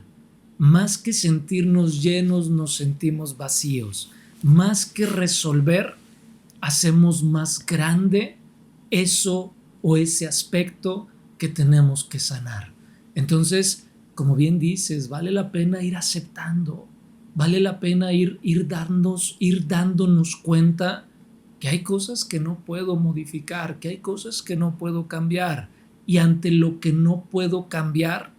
más que sentirnos llenos nos sentimos vacíos, más que resolver hacemos más grande eso o ese aspecto que tenemos que sanar. Entonces, como bien dices, vale la pena ir aceptando, vale la pena ir dándonos cuenta que hay cosas que no puedo modificar, que hay cosas que no puedo cambiar. Y ante lo que no puedo cambiar,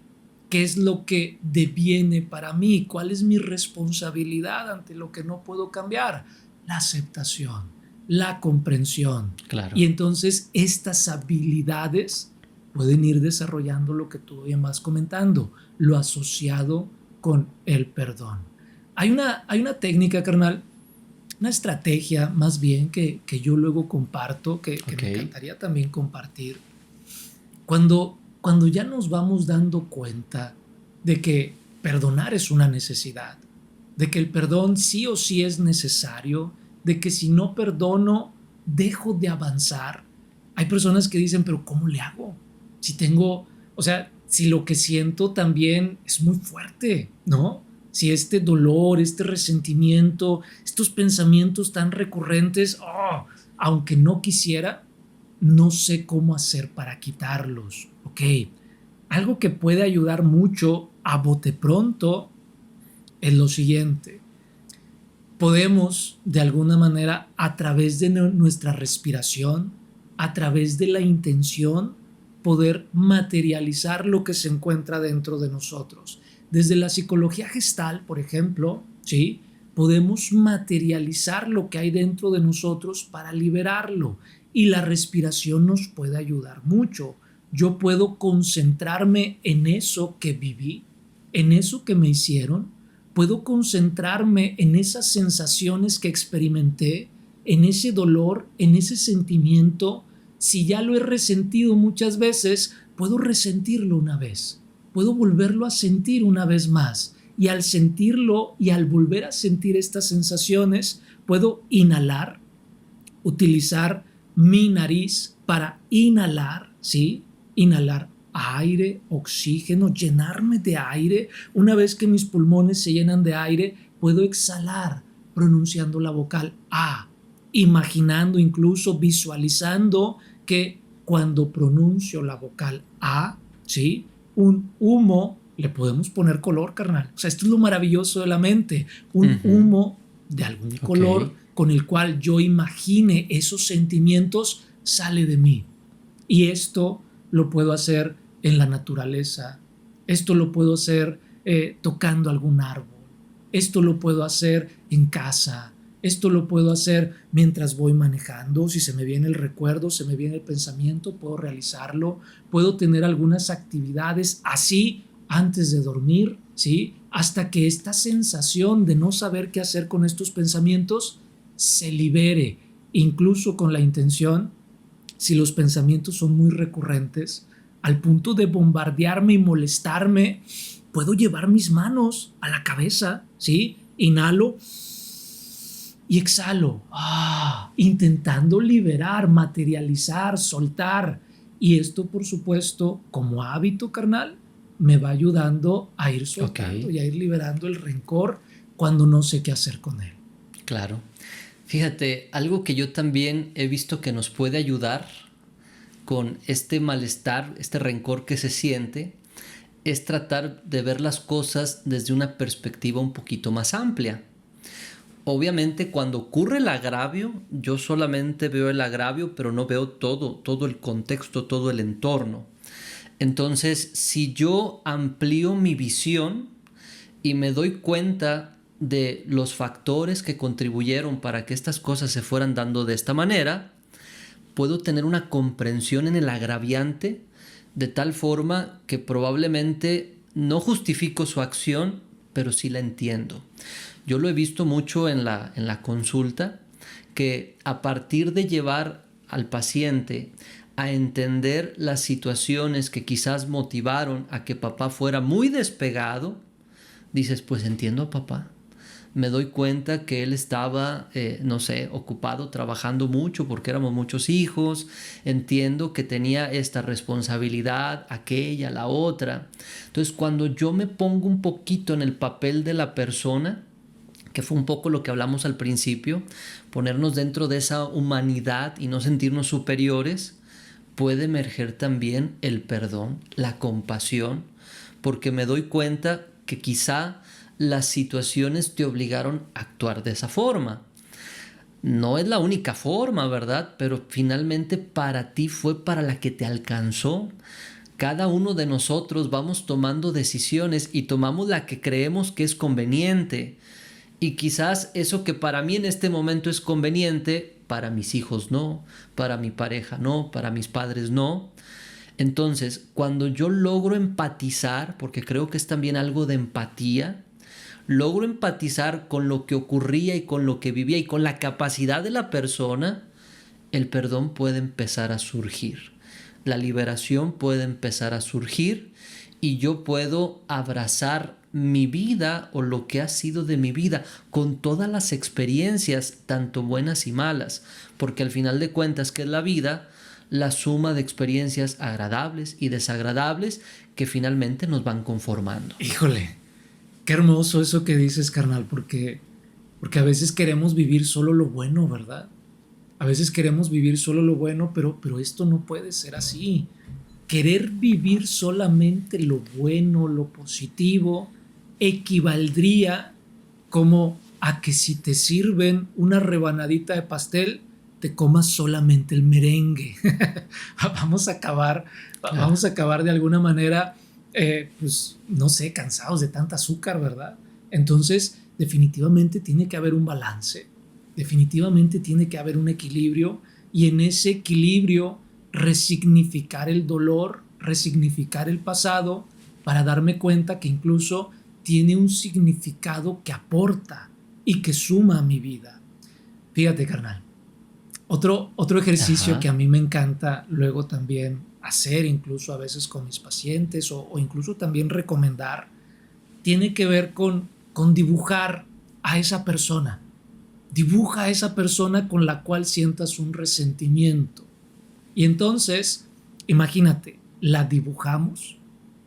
¿qué es lo que deviene para mí? ¿Cuál es mi responsabilidad ante lo que no puedo cambiar? La aceptación, la comprensión. Claro. Y entonces estas habilidades pueden ir desarrollando lo que tú bien vas comentando, lo asociado con el perdón. Hay una técnica, carnal, una estrategia más bien que yo luego comparto, que me encantaría también compartir. Cuando ya nos vamos dando cuenta de que perdonar es una necesidad, de que el perdón sí o sí es necesario, de que si no perdono, dejo de avanzar. Hay personas que dicen, pero ¿cómo le hago? Si lo que siento también es muy fuerte, ¿no? Si este dolor, este resentimiento, estos pensamientos tan recurrentes, aunque no quisiera, no sé cómo hacer para quitarlos. Ok, algo que puede ayudar mucho a bote pronto es lo siguiente. Podemos, de alguna manera, a través de nuestra respiración, a través de la intención, poder materializar lo que se encuentra dentro de nosotros. Desde la psicología gestal, por ejemplo, ¿sí? podemos materializar lo que hay dentro de nosotros para liberarlo. Y la respiración nos puede ayudar mucho. Yo puedo concentrarme en eso que viví, en eso que me hicieron. Puedo concentrarme en esas sensaciones que experimenté, en ese dolor, en ese sentimiento. Si ya lo he resentido muchas veces, puedo resentirlo una vez. Puedo volverlo a sentir una vez más. Y al sentirlo y al volver a sentir estas sensaciones, puedo inhalar, utilizar mi nariz para inhalar, ¿sí? Inhalar aire, oxígeno, llenarme de aire. Una vez que mis pulmones se llenan de aire, puedo exhalar pronunciando la vocal A, imaginando, incluso visualizando que cuando pronuncio la vocal A, ¿sí? Un humo, le podemos poner color, carnal. O sea, esto es lo maravilloso de la mente. Un humo de algún color con el cual yo imagine esos sentimientos sale de mí. Y esto lo puedo hacer en la naturaleza. Esto lo puedo hacer tocando algún árbol. Esto lo puedo hacer en casa. Esto lo puedo hacer mientras voy manejando. Si se me viene el recuerdo, se me viene el pensamiento, puedo realizarlo. Puedo tener algunas actividades así antes de dormir, ¿sí? Hasta que esta sensación de no saber qué hacer con estos pensamientos se libere, incluso con la intención, si los pensamientos son muy recurrentes, al punto de bombardearme y molestarme, puedo llevar mis manos a la cabeza, ¿sí? Inhalo y exhalo, intentando liberar, materializar, soltar. Y esto, por supuesto, como hábito carnal, me va ayudando a ir soltando y a ir liberando el rencor cuando no sé qué hacer con él. Claro. Fíjate, algo que yo también he visto que nos puede ayudar con este malestar, este rencor que se siente, es tratar de ver las cosas desde una perspectiva un poquito más amplia. Obviamente, cuando ocurre el agravio, yo solamente veo el agravio, pero no veo todo el contexto, todo el entorno. Entonces, si yo amplío mi visión y me doy cuenta de los factores que contribuyeron para que estas cosas se fueran dando de esta manera, puedo tener una comprensión en el agraviante de tal forma que probablemente no justifico su acción, pero sí la entiendo. Yo lo he visto mucho en la consulta, que a partir de llevar al paciente a entender las situaciones que quizás motivaron a que papá fuera muy despegado, dices, pues entiendo a papá. Me doy cuenta que él estaba, ocupado, trabajando mucho porque éramos muchos hijos. Entiendo que tenía esta responsabilidad, aquella, la otra. Entonces, cuando yo me pongo un poquito en el papel de la persona, que fue un poco lo que hablamos al principio, ponernos dentro de esa humanidad y no sentirnos superiores, puede emerger también el perdón, la compasión, porque me doy cuenta que quizá las situaciones te obligaron a actuar de esa forma. No es la única forma, ¿verdad? Pero finalmente para ti fue para la que te alcanzó. Cada uno de nosotros vamos tomando decisiones y tomamos la que creemos que es conveniente. Y quizás eso que para mí en este momento es conveniente, para mis hijos no, para mi pareja no, para mis padres no. Entonces, cuando yo logro empatizar, porque creo que es también algo de empatía, logro empatizar con lo que ocurría y con lo que vivía y con la capacidad de la persona, el perdón puede empezar a surgir. La liberación puede empezar a surgir y yo puedo abrazar mi vida o lo que ha sido de mi vida con todas las experiencias, tanto buenas y malas, porque al final de cuentas, ¿qué es la vida? La suma de experiencias agradables y desagradables que finalmente nos van conformando. Híjole, qué hermoso eso que dices, carnal, porque a veces queremos vivir solo lo bueno, ¿verdad? A veces queremos vivir solo lo bueno, pero esto no puede ser así. Querer vivir solamente lo bueno, lo positivo, equivaldría como a que si te sirven una rebanadita de pastel, te comas solamente el merengue. Vamos a acabar de alguna manera, pues no sé, cansados de tanta azúcar, ¿verdad? Entonces definitivamente tiene que haber un balance, definitivamente tiene que haber un equilibrio, y en ese equilibrio resignificar el dolor, resignificar el pasado, para darme cuenta que incluso tiene un significado que aporta y que suma a mi vida. Fíjate, carnal, otro ejercicio Ajá. que a mí me encanta luego también hacer, incluso a veces con mis pacientes, o incluso también recomendar, tiene que ver con dibujar a esa persona. Dibuja a esa persona con la cual sientas un resentimiento. Y entonces, imagínate, la dibujamos,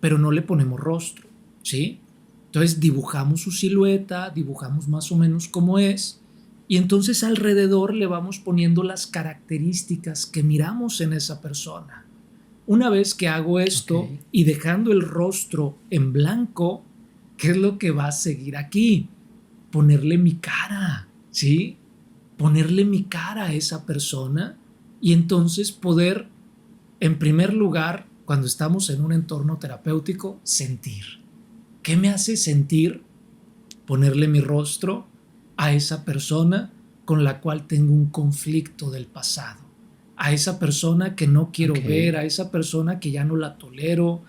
pero no le ponemos rostro, ¿sí? Entonces dibujamos su silueta, dibujamos más o menos cómo es, y entonces alrededor le vamos poniendo las características que miramos en esa persona. Una vez que hago Ok. esto y dejando el rostro en blanco, ¿qué es lo que va a seguir aquí? Ponerle mi cara, ¿sí? Ponerle mi cara a esa persona, y entonces poder, en primer lugar, cuando estamos en un entorno terapéutico, sentir. ¿Qué me hace sentir ponerle mi rostro a esa persona con la cual tengo un conflicto del pasado? A esa persona que no quiero Ok. ver, a esa persona que ya no la tolero,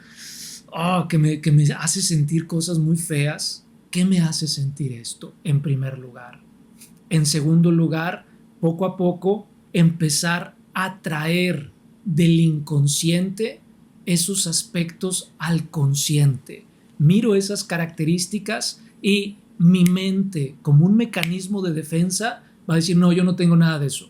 que me hace sentir cosas muy feas. ¿Qué me hace sentir esto? En primer lugar. En segundo lugar, poco a poco, empezar a traer del inconsciente esos aspectos al consciente. Miro esas características y mi mente, como un mecanismo de defensa, va a decir, no, yo no tengo nada de eso.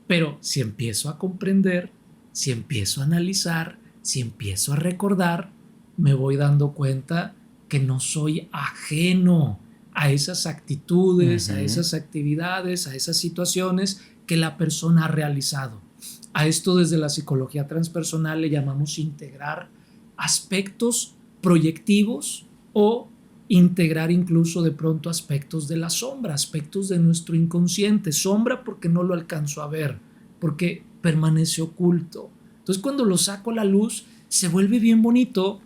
Pero si empiezo a comprender, si empiezo a analizar, si empiezo a recordar, me voy dando cuenta que no soy ajeno a esas actitudes, a Ujú. esas actividades, a esas situaciones que la persona ha realizado. A esto desde la psicología transpersonal le llamamos integrar aspectos proyectivos, o integrar incluso de pronto aspectos de la sombra, aspectos de nuestro inconsciente. Sombra porque no lo alcanzo a ver, porque permanece oculto. Entonces cuando lo saco a la luz se vuelve bien bonito,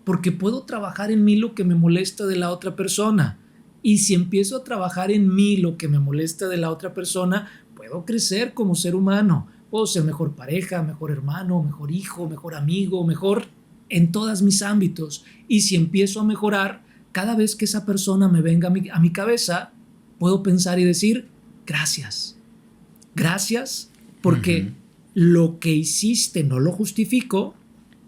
porque puedo trabajar en mí lo que me molesta de la otra persona. Y si empiezo a trabajar en mí lo que me molesta de la otra persona, puedo crecer como ser humano. Puedo ser mejor pareja, mejor hermano, mejor hijo, mejor amigo, mejor en todos mis ámbitos. Y si empiezo a mejorar, cada vez que esa persona me venga a mi cabeza, puedo pensar y decir, gracias. Gracias porque Ujú. lo que hiciste no lo justifico,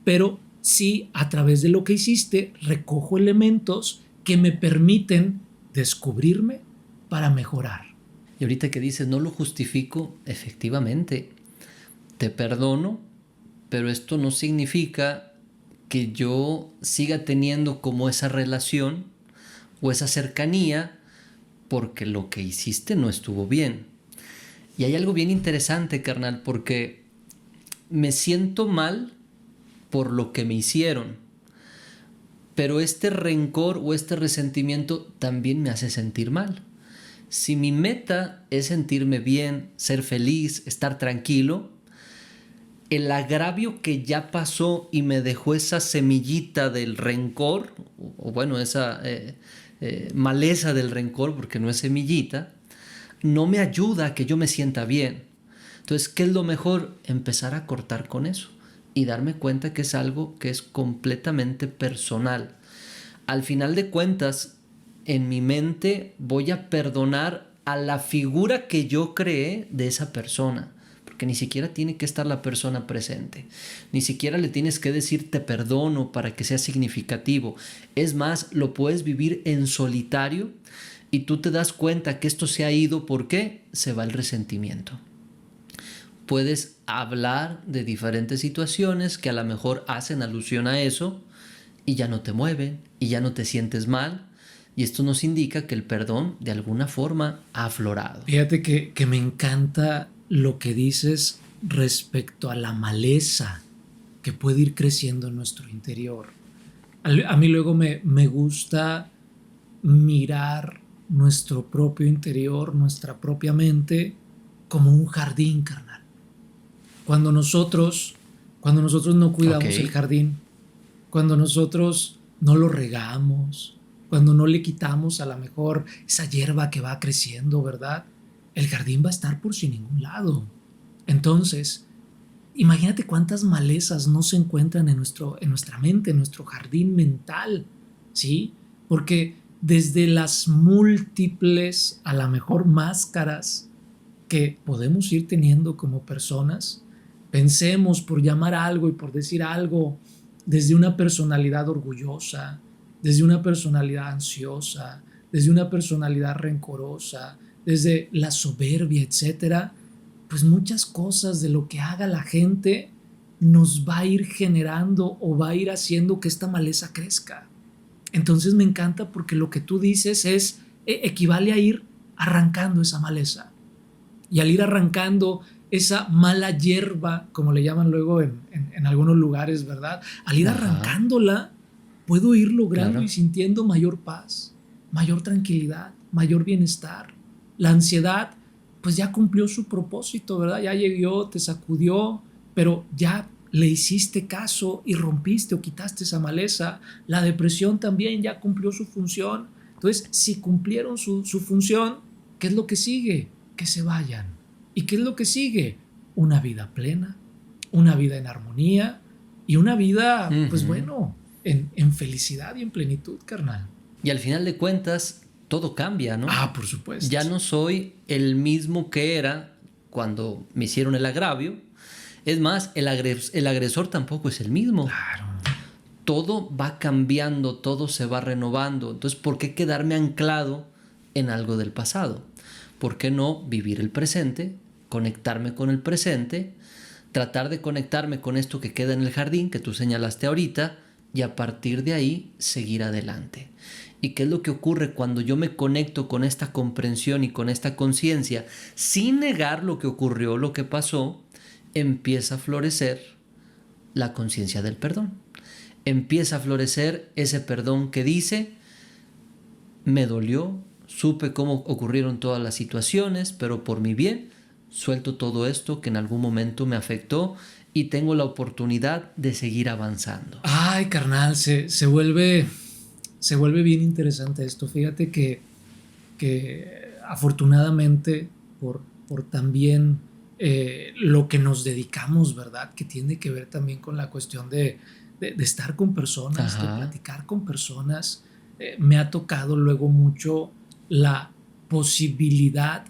pero sí, a través de lo que hiciste recojo elementos que me permiten descubrirme para mejorar. Y ahorita que dices, no lo justifico, efectivamente, te perdono, pero esto no significa que yo siga teniendo como esa relación o esa cercanía porque lo que hiciste no estuvo bien. Y hay algo bien interesante, carnal, porque me siento mal por lo que me hicieron, pero este rencor o este resentimiento también me hace sentir mal. Si mi meta es sentirme bien, ser feliz, estar tranquilo, el agravio que ya pasó y me dejó esa semillita del rencor, o bueno, esa maleza del rencor, porque no es semillita, no me ayuda a que yo me sienta bien. Entonces, ¿qué es lo mejor? Empezar a cortar con eso y darme cuenta que es algo que es completamente personal. Al final de cuentas, en mi mente voy a perdonar a la figura que yo creé de esa persona, porque ni siquiera tiene que estar la persona presente, ni siquiera le tienes que decir te perdono para que sea significativo. Es más, lo puedes vivir en solitario y tú te das cuenta que esto se ha ido. ¿Por qué? Se va el resentimiento. Puedes hablar de diferentes situaciones que a lo mejor hacen alusión a eso y ya no te mueven y ya no te sientes mal, y esto nos indica que el perdón de alguna forma ha aflorado. Fíjate que me encanta lo que dices respecto a la maleza que puede ir creciendo en nuestro interior. A mí luego me gusta mirar nuestro propio interior, nuestra propia mente, como un jardín, carnal. Cuando nosotros, cuando nosotros no Ok. cuidamos el jardín, cuando nosotros no lo regamos, cuando no le quitamos a lo mejor esa hierba que va creciendo, ¿verdad? El jardín va a estar por sin ningún lado. Entonces, imagínate cuántas malezas no se encuentran en nuestra mente, en nuestro jardín mental, ¿sí? Porque desde las múltiples, a lo mejor máscaras que podemos ir teniendo como personas, pensemos por llamar algo y por decir algo desde una personalidad orgullosa, desde una personalidad ansiosa, desde una personalidad rencorosa, desde la soberbia, etcétera, pues muchas cosas de lo que haga la gente nos va a ir generando o va a ir haciendo que esta maleza crezca. Entonces me encanta porque lo que tú dices equivale a ir arrancando esa maleza. Y al ir arrancando esa mala hierba, como le llaman luego en algunos lugares, ¿verdad? Al ir arrancándola, puedo ir logrando y sintiendo mayor paz, mayor tranquilidad, mayor bienestar. La ansiedad, pues ya cumplió su propósito, ¿verdad? Ya llegó, te sacudió, pero ya le hiciste caso y rompiste o quitaste esa maleza. La depresión también ya cumplió su función. Entonces, si cumplieron su función, ¿qué es lo que sigue? Que se vayan. ¿Y qué es lo que sigue? Una vida plena, una vida en armonía y una vida, pues bueno, en felicidad y en plenitud, carnal. Y al final de cuentas, todo cambia, ¿no? Ah, por supuesto. Ya no soy el mismo que era cuando me hicieron el agravio. Es más, el agresor tampoco es el mismo. Claro. Todo va cambiando, todo se va renovando. Entonces, ¿por qué quedarme anclado en algo del pasado? ¿Por qué no vivir el presente, conectarme con el presente, tratar de conectarme con esto que queda en el jardín, que tú señalaste ahorita, y a partir de ahí seguir adelante? ¿Y qué es lo que ocurre cuando yo me conecto con esta comprensión y con esta conciencia, sin negar lo que ocurrió, lo que pasó? Empieza a florecer la conciencia del perdón. Empieza a florecer ese perdón que dice, me dolió, supe cómo ocurrieron todas las situaciones, pero por mi bien suelto todo esto que en algún momento me afectó y tengo la oportunidad de seguir avanzando. Ay, carnal, se vuelve bien interesante esto. Fíjate que afortunadamente por también lo que nos dedicamos, ¿verdad? Que tiene que ver también con la cuestión de estar con personas, de platicar con personas. Me ha tocado luego mucho la posibilidad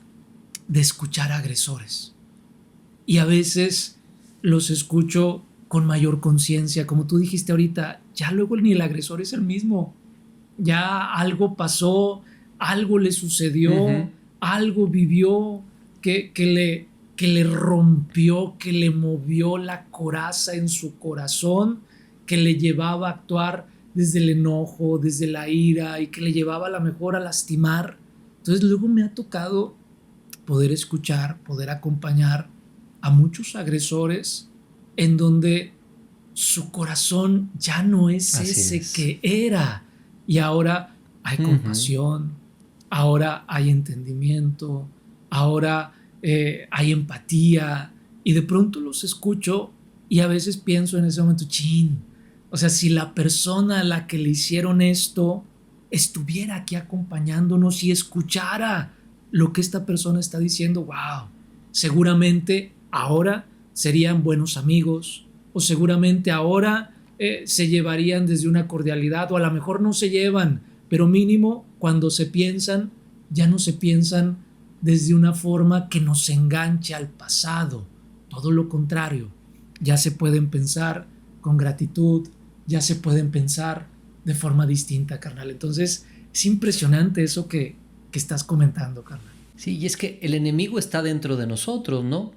de escuchar a agresores. Y a veces los escucho con mayor conciencia. Como tú dijiste ahorita, ya luego ni el agresor es el mismo. Ya algo pasó, algo le sucedió, algo vivió que le rompió, que le movió la coraza en su corazón, que le llevaba a actuar desde el enojo, desde la ira y que le llevaba a lo mejor a lastimar. Entonces luego me ha tocado poder escuchar, poder acompañar a muchos agresores en donde su corazón ya no es ese que era. Y ahora hay compasión, ahora hay entendimiento, ahora hay empatía. Y de pronto los escucho y a veces pienso en ese momento, chin, o sea, si la persona a la que le hicieron esto estuviera aquí acompañándonos y escuchara lo que esta persona está diciendo, wow, seguramente ahora serían buenos amigos o seguramente ahora se llevarían desde una cordialidad o a lo mejor no se llevan, pero mínimo cuando se piensan, ya no se piensan desde una forma que nos enganche al pasado. Todo lo contrario, ya se pueden pensar con gratitud, ya se pueden pensar de forma distinta, carnal. Entonces es impresionante eso que estás comentando, carnal. Sí, y es que el enemigo está dentro de nosotros, ¿no?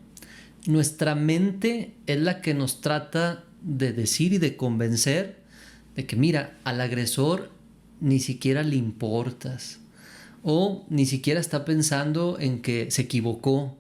Nuestra mente es la que nos trata de decir y de convencer de que, mira, al agresor ni siquiera le importas o ni siquiera está pensando en que se equivocó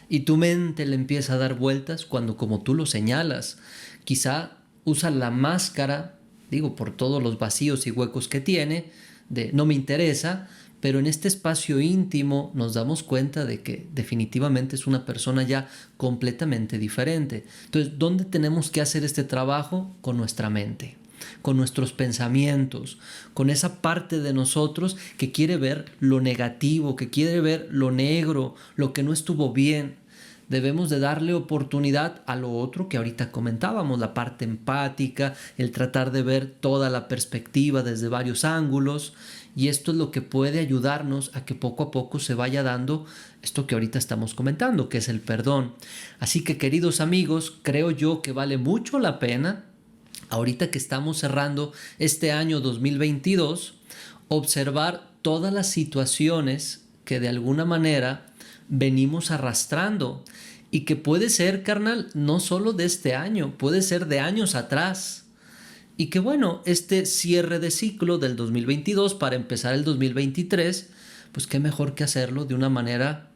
y tu mente le empieza a dar vueltas cuando, como tú lo señalas, quizá usa la máscara, digo, por todos los vacíos y huecos que tiene, de no me interesa, pero en este espacio íntimo nos damos cuenta de que definitivamente es una persona ya completamente diferente. Entonces, ¿dónde tenemos que hacer este trabajo? Con nuestra mente. con nuestros pensamientos, con esa parte de nosotros que quiere ver lo negativo, que quiere ver lo negro, lo que no estuvo bien. Debemos de darle oportunidad a lo otro que ahorita comentábamos, la parte empática, el tratar de ver toda la perspectiva desde varios ángulos, y esto es lo que puede ayudarnos a que poco a poco se vaya dando esto que ahorita estamos comentando, que es el perdón. Así que, queridos amigos, creo yo que vale mucho la pena, ahorita que estamos cerrando este año 2022, observar todas las situaciones que de alguna manera venimos arrastrando y que puede ser, carnal, no solo de este año, puede ser de años atrás. Y que bueno, este cierre de ciclo del 2022 para empezar el 2023, pues qué mejor que hacerlo de una manera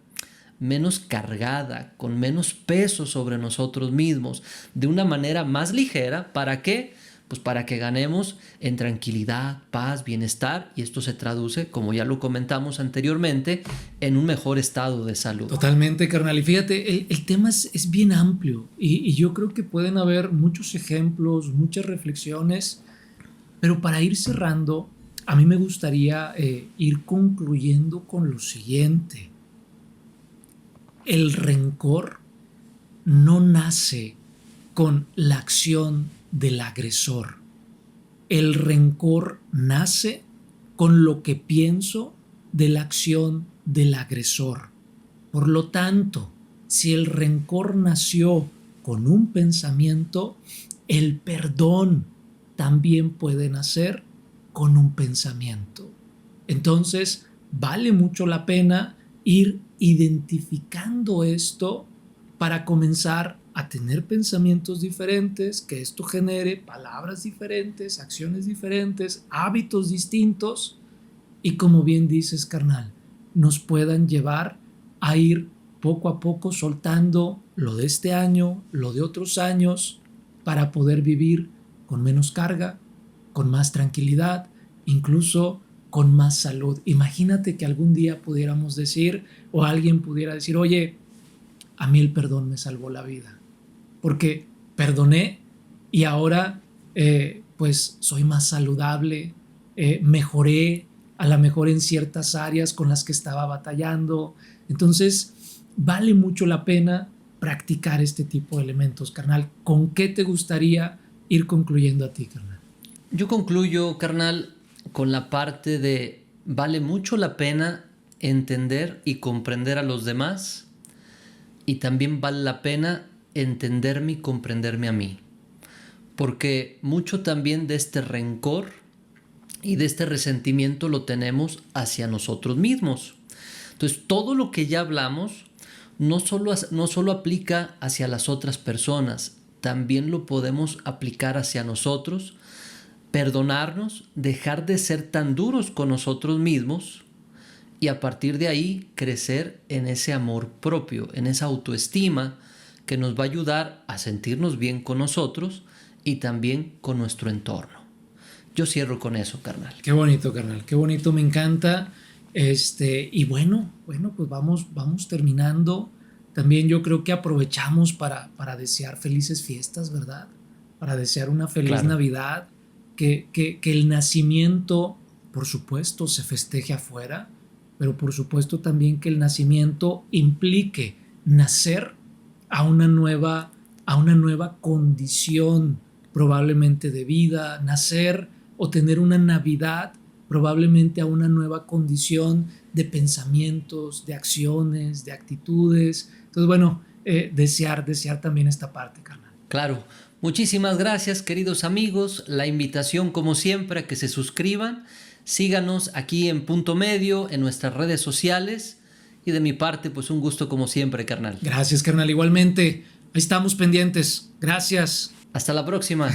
menos cargada, con menos peso sobre nosotros mismos, de una manera más ligera. ¿Para qué? Pues para que ganemos en tranquilidad, paz, bienestar, y esto se traduce, como ya lo comentamos anteriormente, en un mejor estado de salud. Totalmente, carnal. Y fíjate, el tema es bien amplio y yo creo que pueden haber muchos ejemplos, muchas reflexiones, pero para ir cerrando, a mí me gustaría ir concluyendo con lo siguiente. El rencor no nace con la acción del agresor. El rencor nace con lo que pienso de la acción del agresor. Por lo tanto, si el rencor nació con un pensamiento, el perdón también puede nacer con un pensamiento. Entonces, vale mucho la pena ir identificando esto para comenzar a tener pensamientos diferentes, que esto genere palabras diferentes, acciones diferentes, hábitos distintos, y como bien dices, carnal, nos puedan llevar a ir poco a poco soltando lo de este año, lo de otros años, para poder vivir con menos carga, con más tranquilidad, incluso con más salud. Imagínate que algún día pudiéramos decir, o alguien pudiera decir, oye, a mí el perdón me salvó la vida, porque perdoné y ahora pues soy más saludable, mejoré a lo mejor en ciertas áreas con las que estaba batallando. Entonces vale mucho la pena practicar este tipo de elementos, carnal. ¿Con qué te gustaría ir concluyendo a ti, carnal? Yo concluyo, carnal, con la parte de vale mucho la pena entender y comprender a los demás, y también vale la pena entenderme y comprenderme a mí, porque mucho también de este rencor y de este resentimiento lo tenemos hacia nosotros mismos. Entonces, todo lo que ya hablamos no solo aplica hacia las otras personas, también lo podemos aplicar hacia nosotros, perdonarnos, dejar de ser tan duros con nosotros mismos, y a partir de ahí crecer en ese amor propio, en esa autoestima que nos va a ayudar a sentirnos bien con nosotros y también con nuestro entorno. Yo cierro con eso, carnal. Qué bonito, carnal, qué bonito, me encanta. Y bueno, pues vamos terminando. También yo creo que aprovechamos para desear felices fiestas, ¿verdad? Para desear una feliz Navidad, que el nacimiento, por supuesto, se festeje afuera, pero por supuesto también que el nacimiento implique nacer a una nueva condición, probablemente de vida, nacer o tener una Navidad probablemente a una nueva condición de pensamientos, de acciones, de actitudes. Entonces, bueno, desear también esta parte, carnal. Claro. Muchísimas gracias, queridos amigos. La invitación, como siempre, a que se suscriban. Síganos aquí en Punto Medio, en nuestras redes sociales. Y de mi parte, pues un gusto como siempre, carnal. Gracias, carnal. Igualmente, ahí estamos pendientes. Gracias. Hasta la próxima.